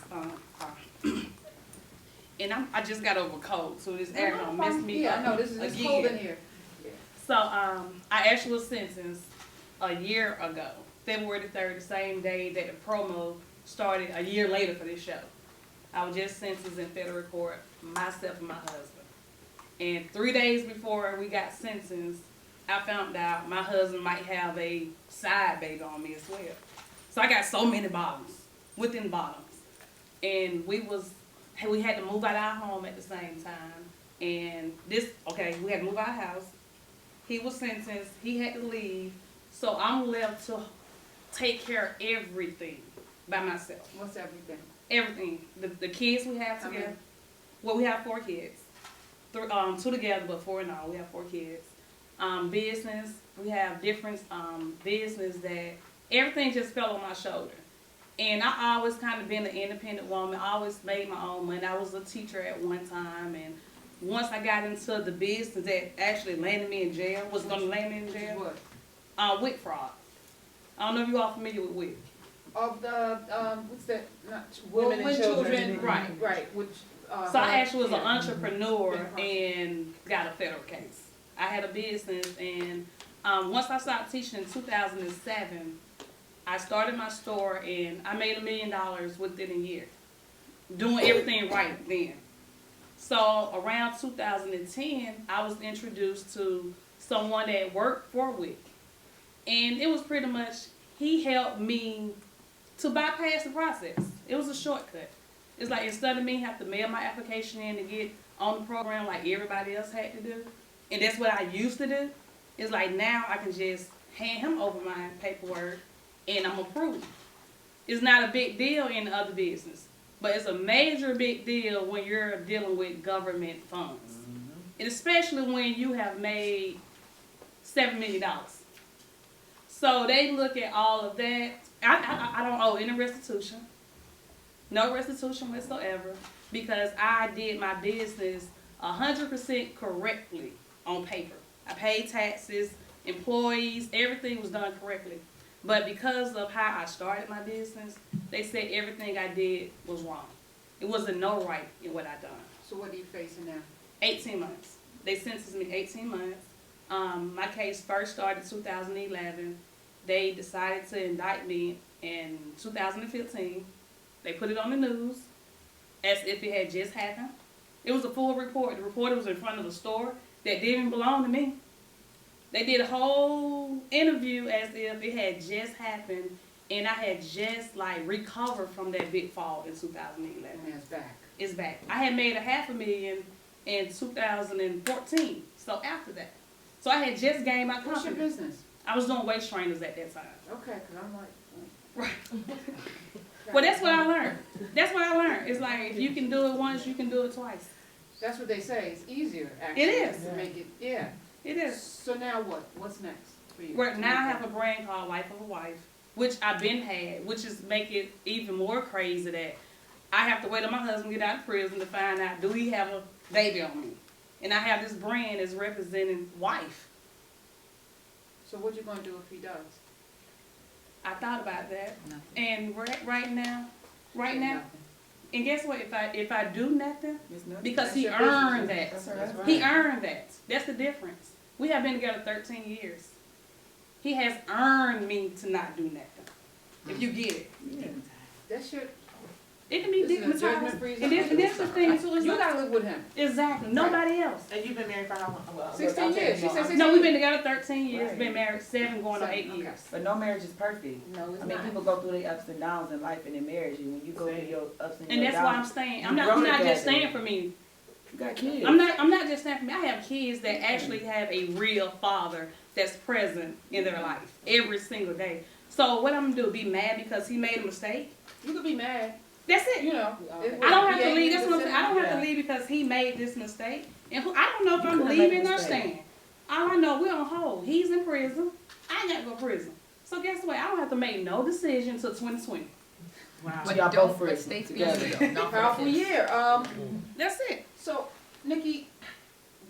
and I just got over a cold, so this air gonna mess me up. Yeah, I know, this is again. cold in here. So, I actually was sentenced a year ago, February the 3rd, the same day that the promo started a year later for this show. I was just sentenced in federal court, myself and my husband. And 3 days before we got sentenced, I found out my husband might have a side baby on me as well. So I got so many bottoms, within bottoms. And we had to move out our home at the same time. And we had to move our house. He was sentenced, he had to leave. So I'm left to take care of everything by myself. What's everything? Everything. The kids we have together. Well, we have 4 kids. 2 together, but 4 in all. We have 4 kids. Business. We have different business that everything just fell on my shoulder. And I always kind of been an independent woman. I always made my own money. I was a teacher at one time, and once I got into the business that actually landed me in jail, was going to land me in jail. What? Wig fraud. I don't know if you all familiar with wig. Of the, what's that, not, Women and children. Right, which, So I actually was an entrepreneur and got a federal case. I had a business, and once I started teaching in 2007, I started my store, and I made $1 million within a year, doing everything right then. So around 2010, I was introduced to someone that worked for WIC. And it was pretty much, he helped me to bypass the process. It was a shortcut. It's like instead of me have to mail my application in to get on the program like everybody else had to do, and that's what I used to do, it's like now I can just hand him over my paperwork and I'm approved. It's not a big deal in the other business, but it's a major big deal when you're dealing with government funds. And especially when you have made $7 million. So they look at all of that. I don't owe any restitution. No restitution whatsoever, because I did my business 100% correctly on paper. I paid taxes, employees, everything was done correctly. But because of how I started my business, they said everything I did was wrong. It wasn't no right in what I done. So what are you facing now? 18 months. They sentenced me 18 months. My case first started 2011. They decided to indict me in 2015. They put it on the news as if it had just happened. It was a full report. The reporter was in front of a store that didn't belong to me. They did a whole interview as if it had just happened and I had just like recovered from that big fall in 2011. And it's back. It's back. I had made $500,000 in 2014. So after that. So I had just gained my What's your company. business? I was doing waist trainers at that time. Okay, because I'm like... Right. Well, that's what I learned. That's what I learned. It's like if you can do it once, you can do it twice. That's what they say. It's easier, actually. It is. To make it, yeah. It is. So now what? What's next for you? Where now I have a brand called Life of a Wife, which I've been had, which is make it even more crazy that I have to wait on my husband to get out of prison to find out do he have a baby on me. And I have this brand that's representing wife. So what you gonna do if he does? I thought about that. Nothing. And right now, Nothing. and guess what? If I do nothing, It's nothing. because That's he your business. earned that. That's right. He earned that. That's the difference. We have been together 13 years. He has earned me to not do nothing. If you get it. Yeah. That's your... It can be This is a digmatized. judgment-free zone. And that's the thing too. It's You like, gotta live with him. exactly. Nobody else. And you've been married for how long? Well, 16 I'll tell years. you She more. said 16 No, we've been together 13 years. Right. Been married 7 going on 8 Okay. years. But no marriage is perfect. No, it's I mean, not. people go through their ups and downs in life and in marriage, and when you go through your ups and, And your that's why I'm downs, staying. You I'm grow not just together. staying for me. you got kids. I'm not just saying for me. I have kids that actually have a real father that's present in their life every single day. So what I'm gonna do? Be mad because he made a mistake? You could be mad. That's it. You know. I don't have to Yeah, leave. you That's what I'm saying. I don't have Yeah. to leave because he made this mistake. And I don't know if You I'm couldn't make a leaving or mistake. staying. All I know, we're on hold. He's in prison. I ain't got to go to prison. So guess what? I don't have to make no decision until 2020. Wow. But y'all Don't both free let states be together. though, not for Powerful the kids. year. That's it. So, Nicci,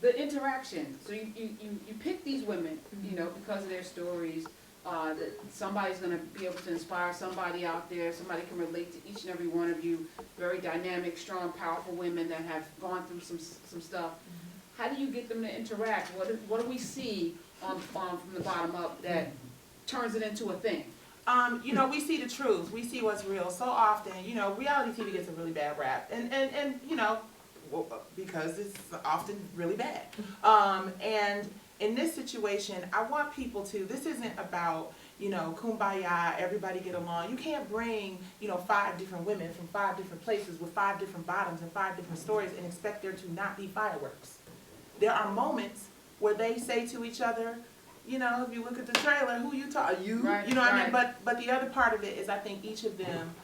the interaction. So you pick these women, you know, because of their stories. That somebody's going to be able to inspire somebody out there. Somebody can relate to each and every one of you. Very dynamic, strong, powerful women that have gone through some stuff. How do you get them to interact? What do we see from the bottom up that turns it into a thing? You know, we see the truth. We see what's real. So often, you know, reality TV gets a really bad rap. And you know, well, because it's often really bad. And in this situation, I want people to, this isn't about, you know, kumbaya, everybody get along. You can't bring, you know, 5 different women from 5 different places with 5 different bottoms and 5 different stories and expect there to not be fireworks. There are moments where they say to each other, you know, if you look at the trailer, who you talk, you, Right, you know what I mean? right. But the other part of it is I think each of them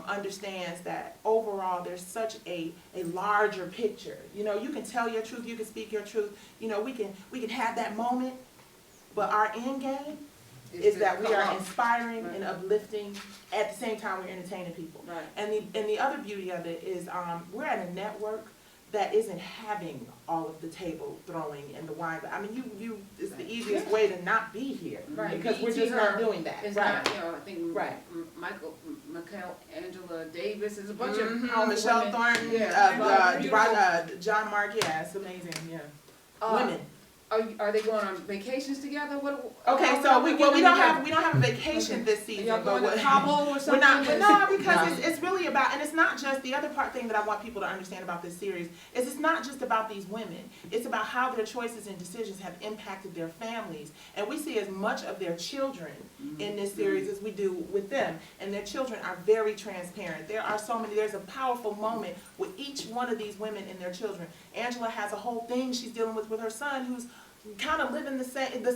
understands that overall there's such a larger picture. You know, you can tell your truth, you can speak your truth. You know, we can have that moment, but our end game is that we are inspiring Right. and uplifting at the same time we're entertaining people. Right. And the other beauty of it is we're at a network that isn't having all of the table throwing and the wine. I mean, you it's the easiest way to not be here Right. because we're BET just not her doing that. It's Right. not, you know, I think Right. Angela Davis is a bunch of Mhm. powerful Michelle women. Thornton, Yeah. Beautiful. John Mark, yeah, it's amazing, yeah. Uh, Women. Are they going on vacations together? What? Okay, so we don't have a vacation this season. Y'all going but to Cabo or we're something? not, but no, because it's really about, and it's not just, the other thing that I want people to understand about this series is it's not just about these women. It's about how their choices and decisions have impacted their families. And we see as much of their children in this series as we do with them. And their children are very transparent. There's a powerful moment with each one of these women and their children. Angela has a whole thing she's dealing with her son, who's kind of living the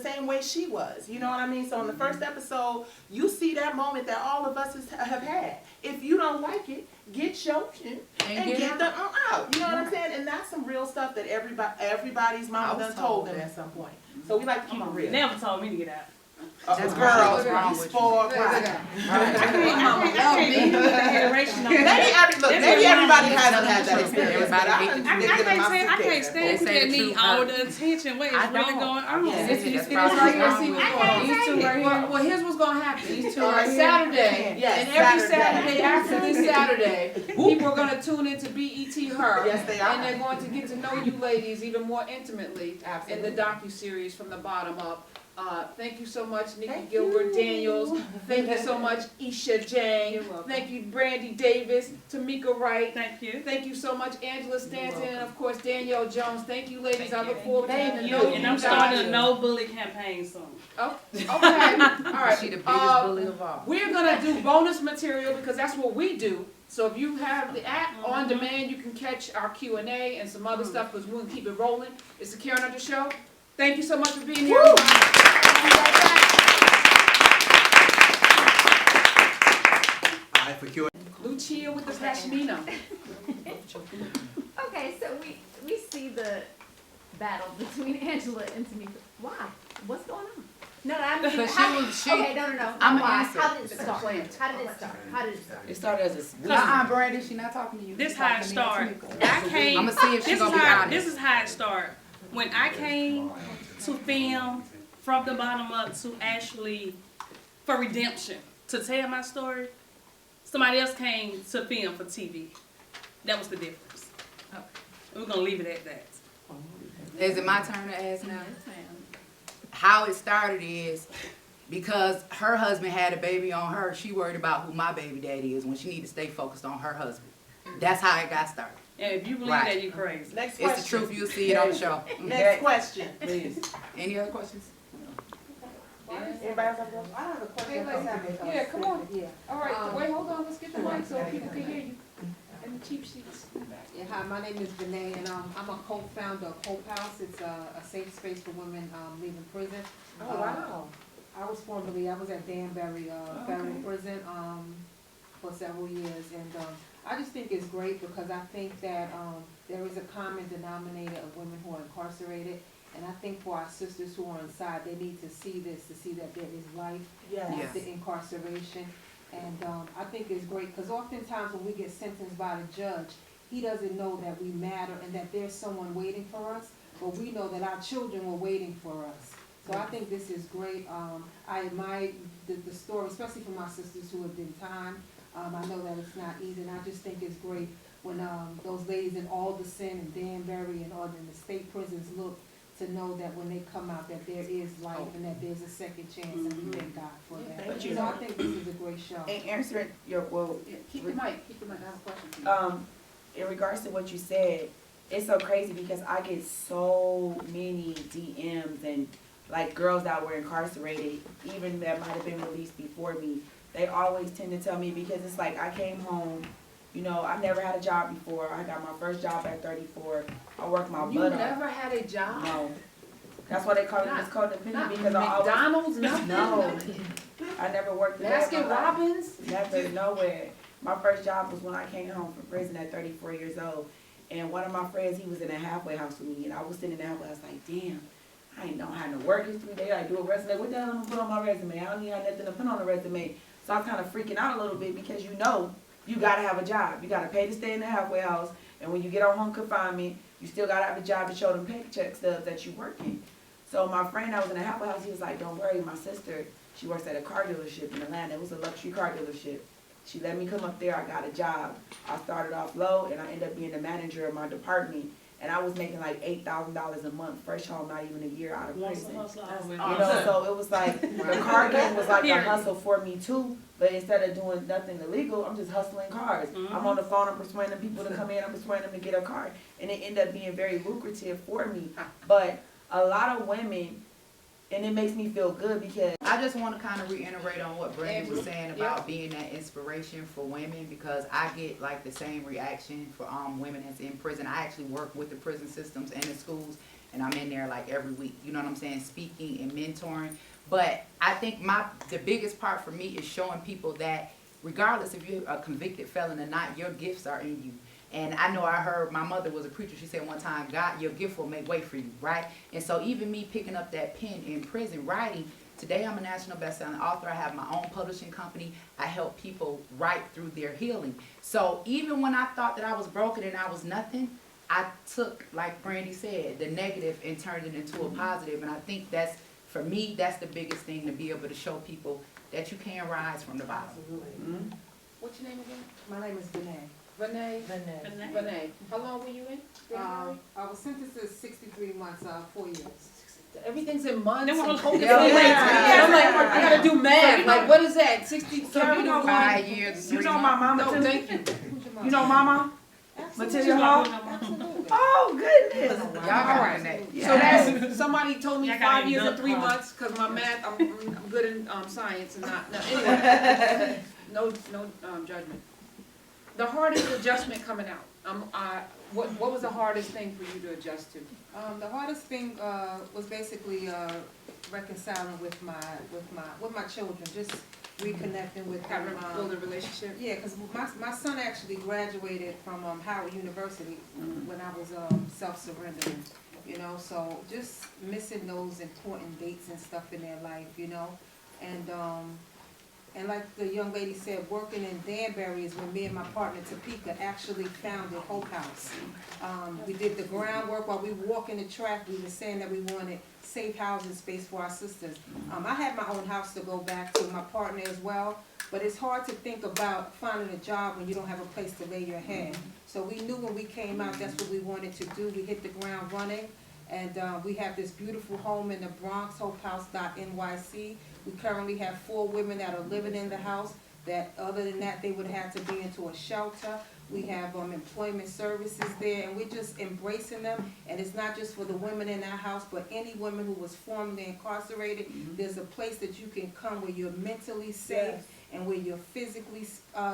same way she was. You know what I mean? So in the first episode, you see that moment that all of us have had. If you don't like it, get choking and get them out. You know what I'm saying? And that's some real stuff that everybody's mama done told them at some point. So we like to keep it real. Never told me to get out. That's Girls, wrong with you. spoiled. I can't do the iteration on that. Maybe everybody hasn't had that experience. Everybody but hates I can't stand They people say that the need truth all hurt. the attention. What is I really don't. going on? Yeah. You see That's this probably right here? wrong See with what's you. going on? These two right here. Well, here's what's gonna happen. These two right here. Saturday, Yes, and every Saturday. Saturday after this Saturday, people are gonna tune into BET Her. Yes, they are. And they're going to get to know you ladies even more intimately in the docu-series from the bottom up. Thank you so much, Nicci Gilbert Daniels. Thank you so much, Isha Jane. You're welcome. Thank you, Brandy Davis, Tamika Wright. Thank you. Thank you so much, Angela Stanton, and of course, Danielle Jones. Thank you, ladies. I look you. forward to Thank getting to you. know And I'm you starting a guys. no bully campaign soon. Oh, okay. All right. She the biggest bully of all. We're gonna do bonus material because that's what we do. So if you have the app on demand, you can catch our Q&A and some other stuff because we're gonna keep it rolling. It's the Karen Hunter Show. Thank you so much for being here. We'll be right back. Lucia with the pashmina. Okay, so we see the battle between Angela and Tamika. Why? What's going on? No, I mean, Because okay, no. I'm Why? answering. How did it start? How did it start? How did it start? It started as a Brandy, she not talking to you. This She how it talking to me and started. Tamika. I came. I'ma see if she this gonna is be how, honest. This is how it started. When I came to film from the bottom up to actually for redemption to tell my story, somebody else came to film for TV. That was the difference. We're gonna leave it at that. Is it my turn to ask now? How it started is because her husband had a baby on her, she worried about who my baby daddy is when she need to stay focused on her husband. That's how it got started. And if you believe Right. that, you crazy. Next It's question. the truth, you'll see it on the show. Next question. please. Any other questions? Everybody else have a question? I have a question. Yeah, come on. Yeah. All right, wait, hold on. Let's get the mic so people can hear you. And the cheap seats. Yeah, hi, my name is Renee, and I'm a co-founder of Hope House. It's a safe space for women leaving prison. Oh, wow. I was at Danbury Federal Prison for several years, and I just think it's great because I think that there is a common denominator of women who are incarcerated, and I think for our sisters who are inside, they need to see this, to see that there is life Yes. after incarceration. And I think it's great because oftentimes when we get sentenced by the judge, he doesn't know that we matter and that there's someone waiting for us, but we know that our children were waiting for us. So I think this is great. I admire the story, especially for my sisters who have been time. I know that it's not easy, and I just think it's great when those ladies in Alderson and Danbury and all in the state prisons look to know that when they come out that there is life and that there's a second chance, and we thank God for that. Thank you. So I think this is a great show. And answering your, Keep the mic. I have a question for you. in regards to what you said, it's so crazy because I get so many DMs and like girls that were incarcerated, even that might have been released before me. They always tend to tell me because it's like I came home, you know, I never had a job before. I got my first job at 34. I worked my You butt off. never had a job? No. That's why they call it this codependent Not because I always McDonald's, nothing? no. I never worked a day in my Baskin life. Robbins? Never, nowhere. My first job was when I came home from prison at 34 years old. And one of my friends, he was in a halfway house with me. And I was sitting in the halfway house like, damn, I ain't know how to work history. They like do a resume. What the hell am I gonna put on my resume? I don't even have nothing to put on the resume. So I was kind of freaking out a little bit because you know you got to have a job. You got to pay to stay in the halfway house. And when you get on home confinement, you still got to have a job to show them paycheck stubs that you working. So my friend that was in the halfway house, he was like, don't worry, my sister, she works at a car dealership in Atlanta. It was a luxury car dealership. She let me come up there. I got a job. I started off low, and I ended up being the manager of my department. and I was making like $8,000 a month, fresh home, not even a year out of prison. You Awesome. know, so it was like, the car game was like a Period. hustle for me too, but instead of doing nothing illegal, I'm just hustling cars. I'm on the phone, I'm persuading people to come in, I'm persuading them to get a car, and it ended up being very lucrative for me. But a lot of women, and it makes me feel good because I just want to kind of reiterate on what Brandon was saying about being that inspiration for women, because I get like the same reaction for women that's in prison. I actually work with the prison systems and the schools, and I'm in there like every week, you know what I'm saying, speaking and mentoring. But I think the biggest part for me is showing people that regardless if you're a convicted felon or not, your gifts are in you. And I know I heard, my mother was a preacher, she said one time, God, your gift will make way for you, right? And so even me picking up that pen in prison, writing, today I'm a national best-selling author, I have my own publishing company, I help people write through their healing. So even when I thought that I was broken and I was nothing, I took, like Brandy said, the negative and turned it into a positive. And I think that's, for me, that's the biggest thing, to be able to show people that you can rise from the bottom. Absolutely. What's your name again? My name is Renee. Renee. How long were you in? I was sentenced to 63 months, 4 years. Everything's in months. They And want- total Yeah. days. Yeah. I'm like, I gotta do math. Like, what is that? 60. So you know 5 years, you 3 know my months. mama No, too. thank you. Who's your mom? You know mama? Absolutely. Matilda Hall? Absolutely. Oh goodness. Y'all All got right. Renee. So that's, somebody told me Yeah, I gotta 5 years and induct 3 her. months, cause my math, I'm good in, science and not, no, anyway. No judgment. The hardest adjustment coming out, what was the hardest thing for you to adjust to? The hardest thing was basically reconciling with my children, just reconnecting with them. Having to build a relationship? Yeah, because my son actually graduated from Howard University when I was self-surrendering, you know, so just missing those important dates and stuff in their life, you know, and like the young lady said, working in Danbury is when me and my partner Topeka actually founded Hope House. We did the groundwork while we were walking the track. We were saying that we wanted safe housing space for our sisters. I had my own house to go back to, my partner as well, but it's hard to think about finding a job when you don't have a place to lay your head. So we knew when we came out that's what we wanted to do. We hit the ground running, and we have this beautiful home in the Bronx, hopehouse.nyc. We currently have 4 women that are living in the house, that other than that, they would have to be into a shelter. We have employment services there, and we're just embracing them. And it's not just for the women in our house, but any woman who was formerly incarcerated. There's a place that you can come where you're mentally safe, and where you're physically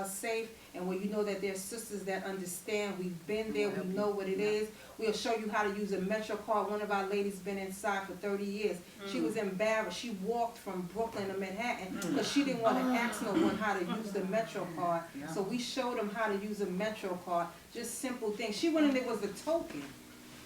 safe, and where you know that there's sisters that understand. We've been there, we know what it is. We'll show you how to use a Metro card. One of our ladies been inside for 30 years. She was embarrassed. She walked from Brooklyn to Manhattan because she didn't want to ask no one how to use the Metro card. So we showed them how to use a Metro card. Just simple things. She went in there was a token.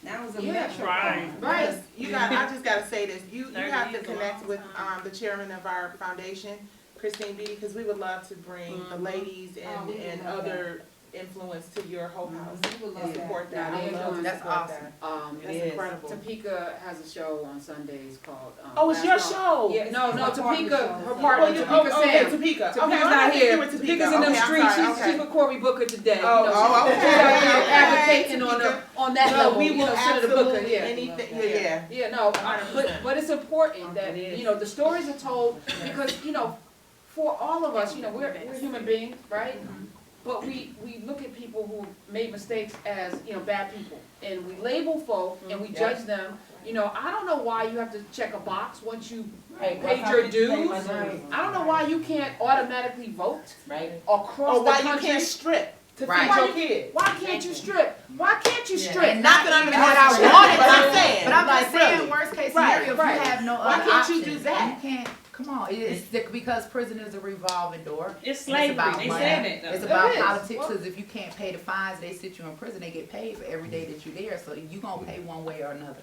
Now it was a Metro Right. card. Right. I just gotta say this, you 30 have to years is a connect long with, time. the chairman of our foundation, Christine Beatty, because we would love to bring the ladies Oh, we would and love other influence to your Hope House. We would love And that. support that. Yeah, I would love to that's support awesome. that. That's is. incredible. Topeka has a show on Sundays called. Oh, it's your Last Call. show? Yeah, no, It's my Topeka, partner's show. her Oh, partner, you- Topeka okay, Sam. Topeka. Topeka's Okay, I not think you here. were Topeka. Topeka's in them Okay, I'm streets. sorry, She's with Cory Booker today. Oh, you know, oh, she's okay. out here Okay. advocating on that No, level. we you will know, Senator Booker, absolutely, yeah. anything, yeah. Yeah, no, but it's important that, It is. you know, the stories are told, because, you know, for all of us, you know, we're human beings, right? But we look at people who made mistakes as, you know, bad people, and we label folk and we judge them. You know, I don't know why you have to check a box once you paid your dues. I don't know why you can't automatically vote Right. across Or the why you country. can't strip to Right. feed your kids. Why can't you strip? Why can't you strip? And not that I'm even not that I strip, wanted but I'm to. saying, But I'm like, just saying, really. worst case Right, scenario, if right. you have no Why other can't you option, do that? you can't. Come on, because prison is a revolving door. It's And slavery. about They money. said that though. It's about It is. politics, Well- because if you can't pay the fines, they sit you in prison. They get paid for every day that you're there, so you gonna pay one way or another.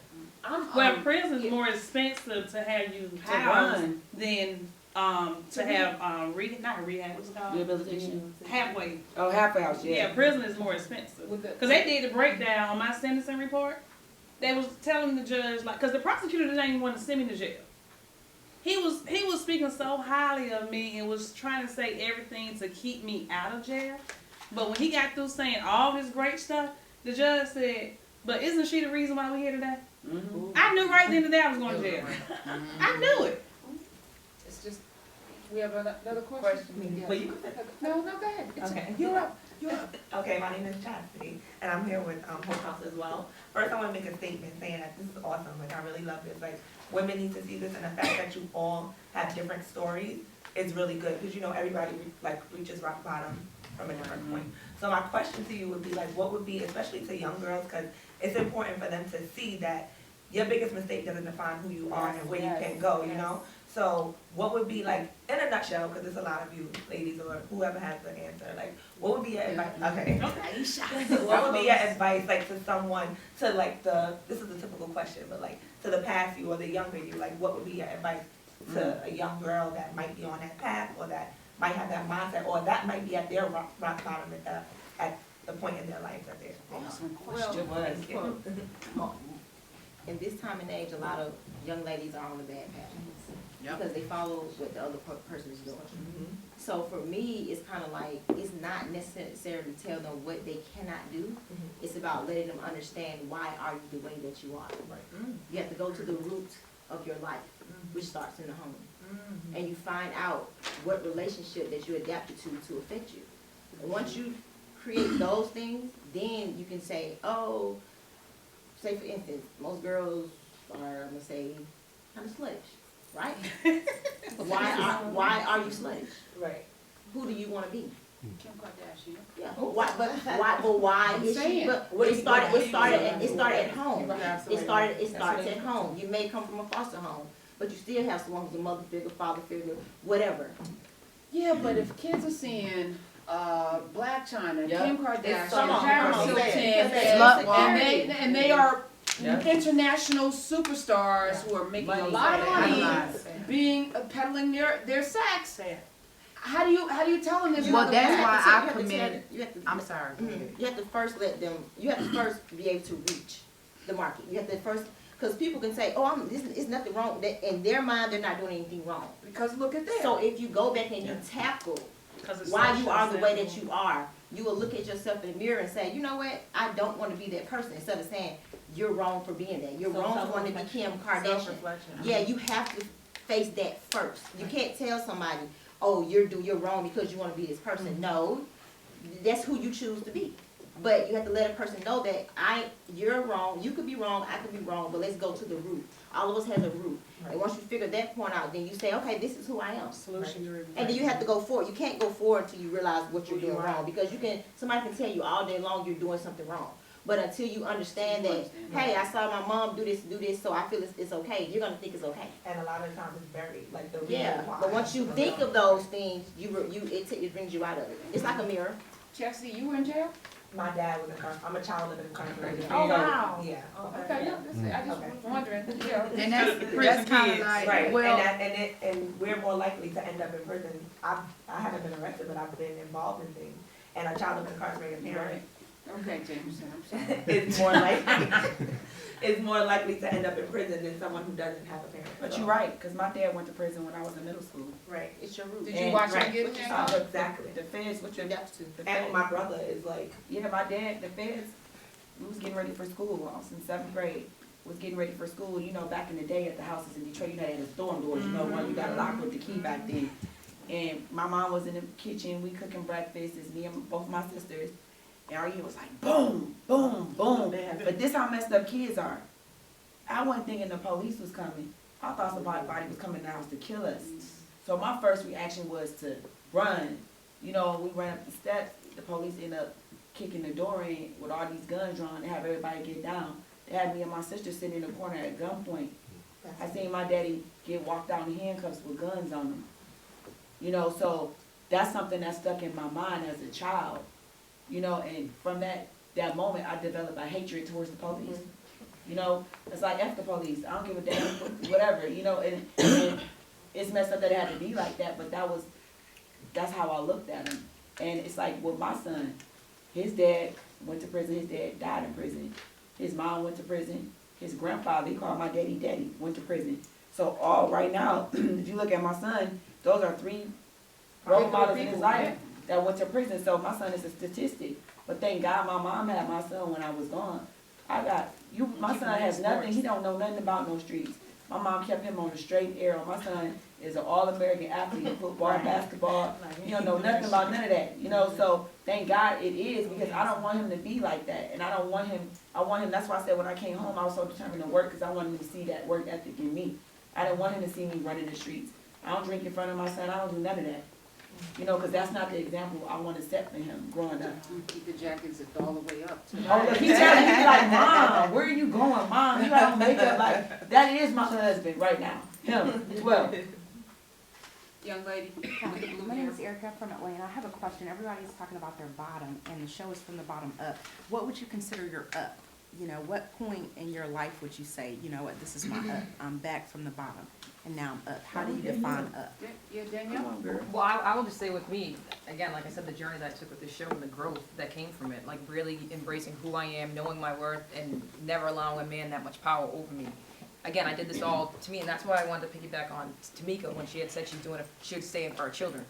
Well, prison's more expensive to have you housed run. than to have not a rehab. What's it called? Rehabilitation. Halfway. Oh, half house, Yeah, yeah. prison is more expensive. With the- Because they did the breakdown on my sentencing report. They was telling the judge, like, because the prosecutor didn't even want to send me to jail. He was speaking so highly of me and was trying to say everything to keep me out of jail. But when he got through saying all this great stuff, the judge said, But isn't she the reason why we're here today? Mhm. I knew right then and there I was going to jail. I knew it. It's just, we have another question? Well, you can No, go ahead. It's- Okay, you're up. You're up. Okay, my name is Chastity, and I'm here with Hope House as well. First, I want to make a statement saying that this is awesome. Like, I really love this. Like, women need to see this, and the fact that you all have different stories is really good because you know everybody like reaches rock bottom from a different point. So my question to you would be like, what would be, especially to young girls, because it's important for them to see that your biggest mistake doesn't define who you are and where you can go. You know. So what would be like, in a nutshell, because there's a lot of you ladies or whoever has the answer, like, what would be your advice? Okay. What would be your advice, like, to someone, to like this is a typical question, but like, to the past you or the younger you, like, what would be your advice to a young girl that might be on that path or that might have that mindset or that might be at their rock bottom at the point in their life that they're. Awesome Well, question. Thank you. in this time and age, a lot of young ladies are on the bad path. Yep. Because they follow what the other person is doing. So for me, it's kind of like, it's not necessarily tell them what they cannot do. It's about letting them understand why are you the way that you are. You have to go to the root of your life, which starts in the home. And you find out what relationship that you adapted to affect you. And once you create those things, then you can say, oh, say for instance, most girls are, I'm gonna say, kind of sluttish. Right? Why are you sluttish? Right. Who do you want to be? Kim Kardashian. Yeah. But why I'm is she? saying. But it started at home. Absolutely. It starts at home. You may come from a foster home, but you still have someone who's a mother figure, father figure, whatever. Yeah, but if kids are seeing Black China, Yep. Kim Kardashian, Come on, Paris come on. Hilton, Slut and they are Yeah. international superstars who are making a lot of money being peddling their sex. Say it. How do you tell them this? Well, is that's bad? why You I have to commend. tell- you have to- I'm sorry. Go ahead. You have to first let them, you have to first be able to reach the market. You have to first, because people can say, oh, this is nothing wrong. In their mind, they're not doing anything wrong. Because look at that. So if you go back and you tackle 'Cause it's why you social are the way simple. that you are, you will look at yourself in the mirror and say, you know what, I don't want to be that person. Instead of saying, you're wrong for being that. You're So wrong for wanting to be Kim Kardashian. Self-reflection. Yeah, you have to face that first. You can't tell somebody, oh, you're wrong because you want to be this person. No, that's who you choose to be. But you have to let a person know that you're wrong, you could be wrong, I could be wrong, but let's go to the root. All of us has a root. And once you figure that point out, then you say, okay, this is who I am. Solution driven. And then you have to go forward. You can't go forward until you realize what you're doing wrong. Because somebody can tell you all day long you're doing something wrong. But until you understand that, hey, I saw my mom do this, so I feel it's okay, you're gonna think it's okay. And a lot of times it's very, like, the reason Yeah, why. but once you think of those things, it brings you out of it. It's like a mirror. Chelsea, you were in jail? My dad was incarcerated. I'm a child of an incarcerated. Oh, wow. Yeah. Okay, no, I just was wondering. Yeah. And that's kind of like, Right, well, and we're more likely to end up in prison. I haven't been arrested, but I've been involved in things. And a child of incarcerated parent Okay, Jameson, I'm sorry. is more likely to end up in prison than someone who doesn't have a parent. But So- you're right, because my dad went to prison when I was in middle school. Right. It's your root. Did you watch Right. him get in there? Exactly. The feds, what You you adapt to. the And feds, my brother is like, yeah, my dad, the feds, we was getting ready for school. I was in 7th grade. Was getting ready for school. You know, back in the day at the houses in Detroit, you had the storm doors. You know, one you got locked with the key back then. And my mom was in the kitchen. We cooking breakfast. It's me and both my sisters. And our ear was like boom, boom, boom. But this how messed up kids are. I wasn't thinking the police was coming. I thought somebody was coming in the house to kill us. So my first reaction was to run. You know, we ran up the steps. The police ended up kicking the door in with all these guns drawn and have everybody get down. They had me and my sister sitting in the corner at gunpoint. I seen my daddy get walked out in handcuffs with guns on him. You know, so that's something that stuck in my mind as a child. You know, and from that moment, I developed a hatred towards the police. You know, it's like, F the police, I don't give a damn, whatever, you know, and it's messed up that it had to be like that, but that's how I looked at him. And it's like with my son, his dad went to prison, his dad died in prison, his mom went to prison, his grandfather, he called my daddy, went to prison. So all right now, if you look at my son, those are 3 role models in his life that went to prison. So my son is a statistic. But thank God my mom had my son when I was gone. My son has nothing, he don't know nothing about no streets. My mom kept him on the straight and narrow. My son is an all-American athlete in football, basketball. He don't know nothing about none of that, so thank God it is, because I don't want him to be like that. And I want him, that's why I said when I came home, I was so determined to work, because I wanted him to see that work ethic in me. I didn't want him to see me running the streets. I don't drink in front of my son, I don't do none of that. Because that's not the example I want to set for him growing up. You keep the jackets all the way up. Oh, look, he tells me, he's like, Mom, where are you going, Mom? You got on makeup. Like, that is my husband right now. Him, 12. Young lady. My name is Erica from Atlanta. I have a question. Everybody's talking about their bottom, and the show is from the bottom up. What would you consider your up? What point in your life would you say, you know what, this is my up. I'm back from the bottom, and now I'm up. How do you define up? Yeah, Danielle? Well, I will just say with me, again, like I said, the journey that I took with this show and the growth that came from it, like really embracing who I am, knowing my worth, and never allowing a man that much power over me. Again, I did this all to me, and that's why I wanted to piggyback on Tamika when she had said she would stay for her children.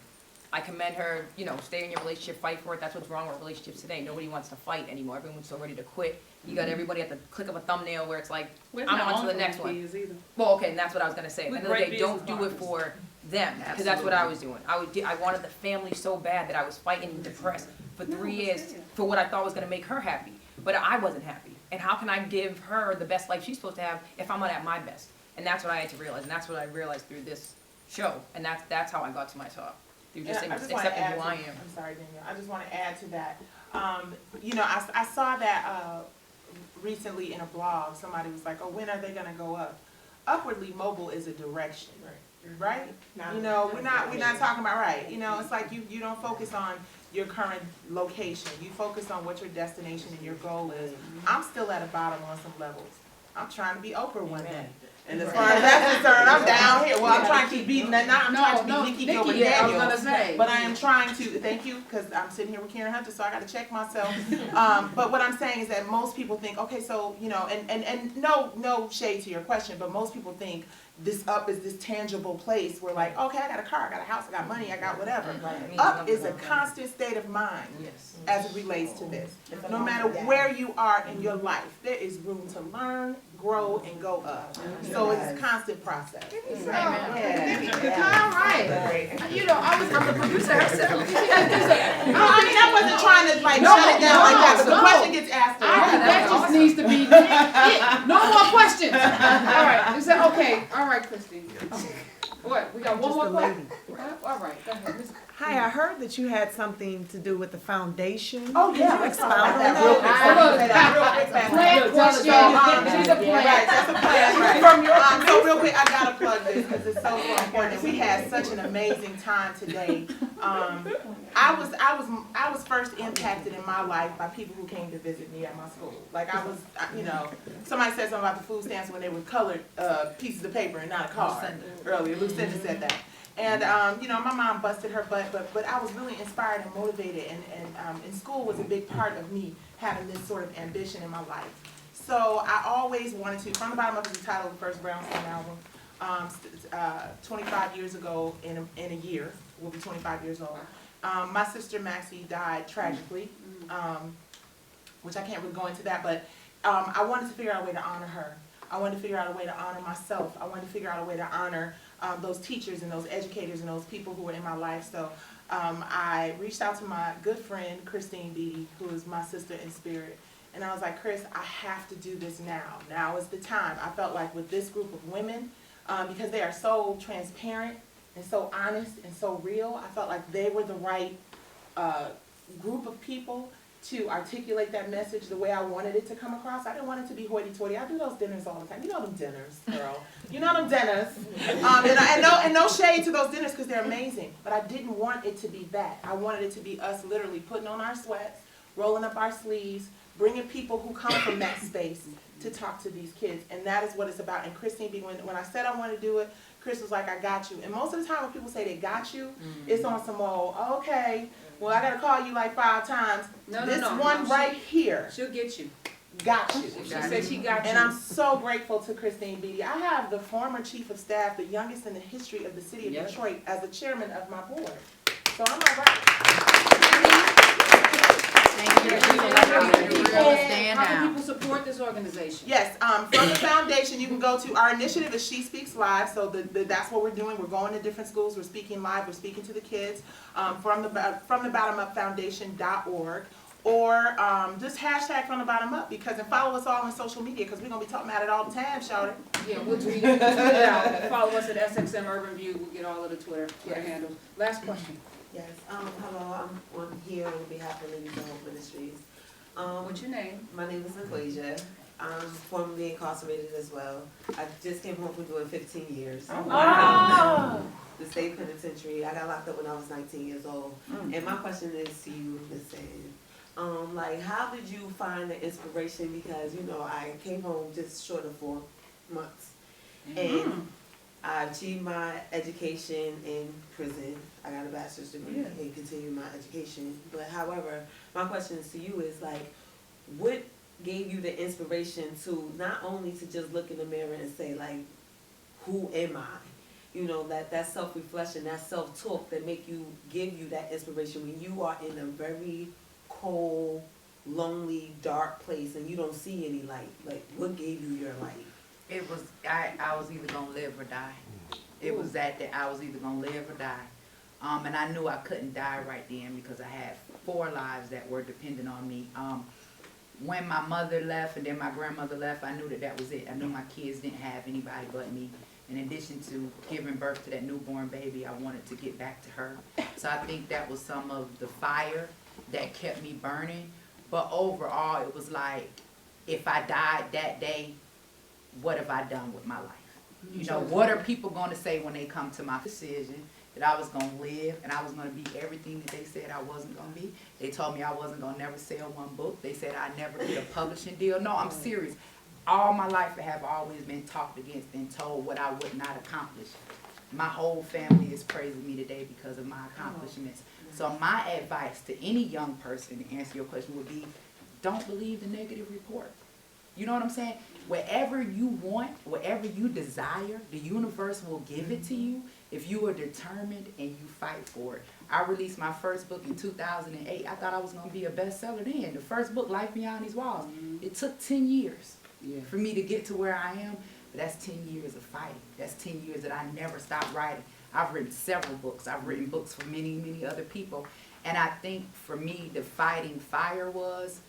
I commend her, stay in your relationship, fight for it. That's what's wrong with relationships today. Nobody wants to fight anymore. Everyone's so ready to quit. You got everybody at the click of a thumbnail where it's like, I'm on to the next one. Well, okay, and that's what I was going to say. At the end of the day, don't do it for them, because that's what I was doing. I wanted the family so bad that I was fighting and depressed for 3 years for what I thought was going to make her happy. But I wasn't happy. And how can I give her the best life she's supposed to have if I'm not at my best? And that's what I had to realize, and that's what I realized through this show. And that's how I got to my top. Through just accepting who I am. I'm sorry, Danielle. I just want to add to that. I saw that recently in a blog. Somebody was like, "Oh, when are they going to go up?" Upwardly mobile is a direction, right? We're not talking about right. It's like you don't focus on your current location. You focus on what your destination and your goal is. I'm still at a bottom on some levels. I'm trying to be Oprah one day. And as far as that's concerned, I'm down here. Well, I'm trying to keep beating that. I'm trying to beat Nicci Gilbert Daniels. But I am trying to, thank you, because I'm sitting here with Karen Hunter, so I got to check myself. But what I'm saying is that most people think, okay, so, and no shade to your question, but most people think this up is this tangible place where like, okay, I got a car, I got a house, I got money, I got whatever. Up is a constant state of mind as it relates to this. No matter where you are in your life, there is room to learn, grow, and go up. So it's a constant process. All right. I'm the producer herself. I wasn't trying to shut it down like that, but the question gets asked. That just needs to be it. No more questions. All right. Is that okay? All right, Christine. What? We got one more question? All right. Go ahead. Hi, I heard that you had something to do with the foundation. Oh, yeah. Can you expound on that? So real quick, I gotta plug this because it's so important. We had such an amazing time today. I was first impacted in my life by people who came to visit me at my school. Like I was, somebody said something about the food stamps when they were colored pieces of paper and not a card earlier. Lucinda said that. And, my mom busted her butt, but I was really inspired and motivated, and school was a big part of me having this sort of ambition in my life. So I always wanted to, from the bottom up is the title of the first Brownstone album, 25 years ago in a year, we'll be 25 years old. My sister Maxie died tragically, which I can't really go into that, but I wanted to figure out a way to honor her. I wanted to figure out a way to honor myself. I wanted to figure out a way to honor those teachers and those educators and those people who were in my life. So I reached out to my good friend, Christine Beatty, who is my sister in spirit. And I was like, Chris, I have to do this now. Now is the time. I felt like with this group of women, because they are so transparent and so honest and so real, I felt like they were the right group of people to articulate that message the way I wanted it to come across. I didn't want it to be hoity-toity. I do those dinners all the time. You know them dinners, girl. You know them dinners. And no shade to those dinners because they're amazing. But I didn't want it to be that. I wanted it to be us literally putting on our sweats, rolling up our sleeves, bringing people who come from that space to talk to these kids. And that is what it's about. And Christine, when I said I wanted to do it, Chris was like, I got you. And most of the time when people say they got you, it's on some old, okay, well, I got to call you like 5 times. This one right here. She'll get you. Got you. She said she got you. And I'm so grateful to Christine Beatty. I have the former chief of staff, the youngest in the history of the city of Detroit, as the chairman of my board. So I'm all right. Thank you. Stand How can down. people support this organization? Yes, from the foundation, you can go to our initiative is She Speaks Live, so that's what we're doing. We're going to different schools, we're speaking live, we're speaking to the kids, from the bottom up foundation.org, or just hashtag from the bottom up, because and follow us all on social media, because we're gonna be talking about it all the time, shouting. Yeah, we'll tweet it out. Follow us at SXM Urban View. We'll get all of the Twitter handles. Last question. Yes, hello, I'm here on behalf of Ladies of Hope Ministries. What's your name? My name is Nicci. I'm formerly incarcerated as well. I just came home from doing 15 years. Oh, wow. The state penitentiary. I got locked up when I was 19 years old. And my question is to you, Ms. Sand. Like, how did you find the inspiration? Because, you know, I came home just short of 4 months. And I achieved my education in prison. I got a bachelor's degree and continued my education. But however, my question to you is like, what gave you the inspiration to not only to just look in the mirror and say like, who am I? You know, that self-reflection, that self-talk that give you that inspiration when you are in a very cold, lonely, dark place and you don't see any light. Like, what gave you your light? It was, I was either gonna live or die. It was that I was either gonna live or die. And I knew I couldn't die right then because I had 4 lives that were dependent on me. When my mother left and then my grandmother left, I knew that was it. I knew my kids didn't have anybody but me. In addition to giving birth to that newborn baby, I wanted to get back to her. So I think that was some of the fire that kept me burning. But overall, it was like, if I died that day, what have I done with my life? You know, what are people going to say when they come to my decision that I was going to live and I was going to be everything that they said I wasn't going to be? They told me I wasn't going to never sell 1 book. They said I'd never get a publishing deal. No, I'm serious. All my life I have always been talked against and told what I would not accomplish. My whole family is praising me today because of my accomplishments. So my advice to any young person, to answer your question, would be, don't believe the negative report. You know what I'm saying? Whatever you want, whatever you desire, the universe will give it to you if you are determined and you fight for it. I released my first book in 2008. I thought I was going to be a bestseller then. The first book, Life Beyond These Walls. It took 10 years for me to get to where I am. But that's 10 years of fighting. That's 10 years that I never stopped writing. I've written several books. I've written books for many, many other people. And I think for me, the fighting fire was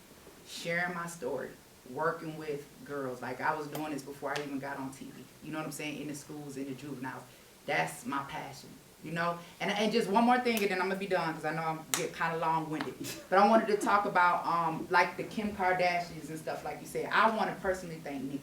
sharing my story, working with girls. Like, I was doing this before I even got on TV. You know what I'm saying? In the schools, in the juveniles. That's my passion, you know? And just one more thing, and then I'm going to be done, because I know I'm get kind of long-winded. But I wanted to talk about, like, the Kim Kardashians and stuff, like you said. I want to personally thank Nicci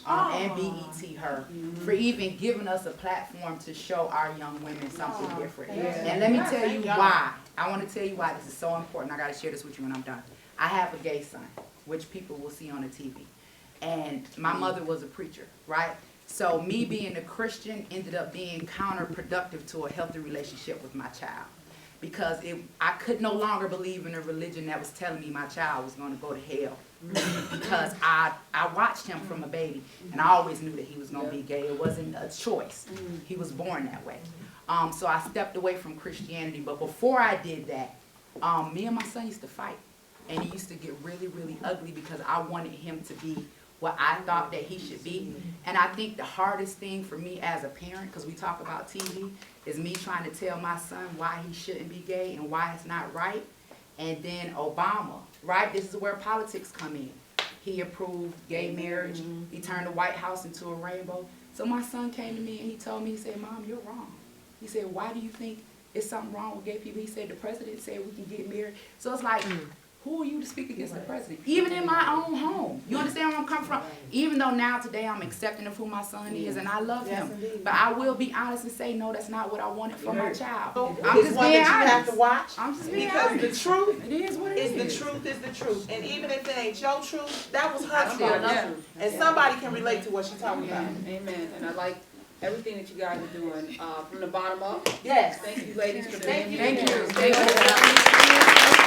and BET her for even giving us a platform to show our young women something different. And let me tell you why. I want to tell you why this is so important. I got to share this with you when I'm done. I have a gay son, which people will see on the TV. And my mother was a preacher, right? So me being a Christian ended up being counterproductive to a healthy relationship with my child. Because I could no longer believe in a religion that was telling me my child was going to go to hell. Because I watched him from a baby, and I always knew that he was going to be gay. It wasn't a choice. He was born that way. So I stepped away from Christianity. But before I did that, me and my son used to fight. And he used to get really, really ugly because I wanted him to be what I thought that he should be. And I think the hardest thing for me as a parent, because we talk about TV, is me trying to tell my son why he shouldn't be gay and why it's not right. And then Obama, right? This is where politics come in. He approved gay marriage. He turned the White House into a rainbow. So my son came to me and he told me, he said, Mom, you're wrong. He said, why do you think it's something wrong with gay people? He said, the president said we can get married. So it's like, who are you to speak against the president? Even in my own home. You understand where I'm coming from? Even though now today I'm accepting of who my son is and I love him. But I will be honest and say, no, that's not what I wanted for my child. I'm just being honest. You have to watch. I'm just being because honest. the truth it is what it is. The truth is the truth. And even if it ain't your truth, that was her truth. And somebody can relate to what she's talking about. Amen. And I like everything that you guys are doing from the bottom up. Yes. Thank you, ladies, for being Thank you. here. Thank you.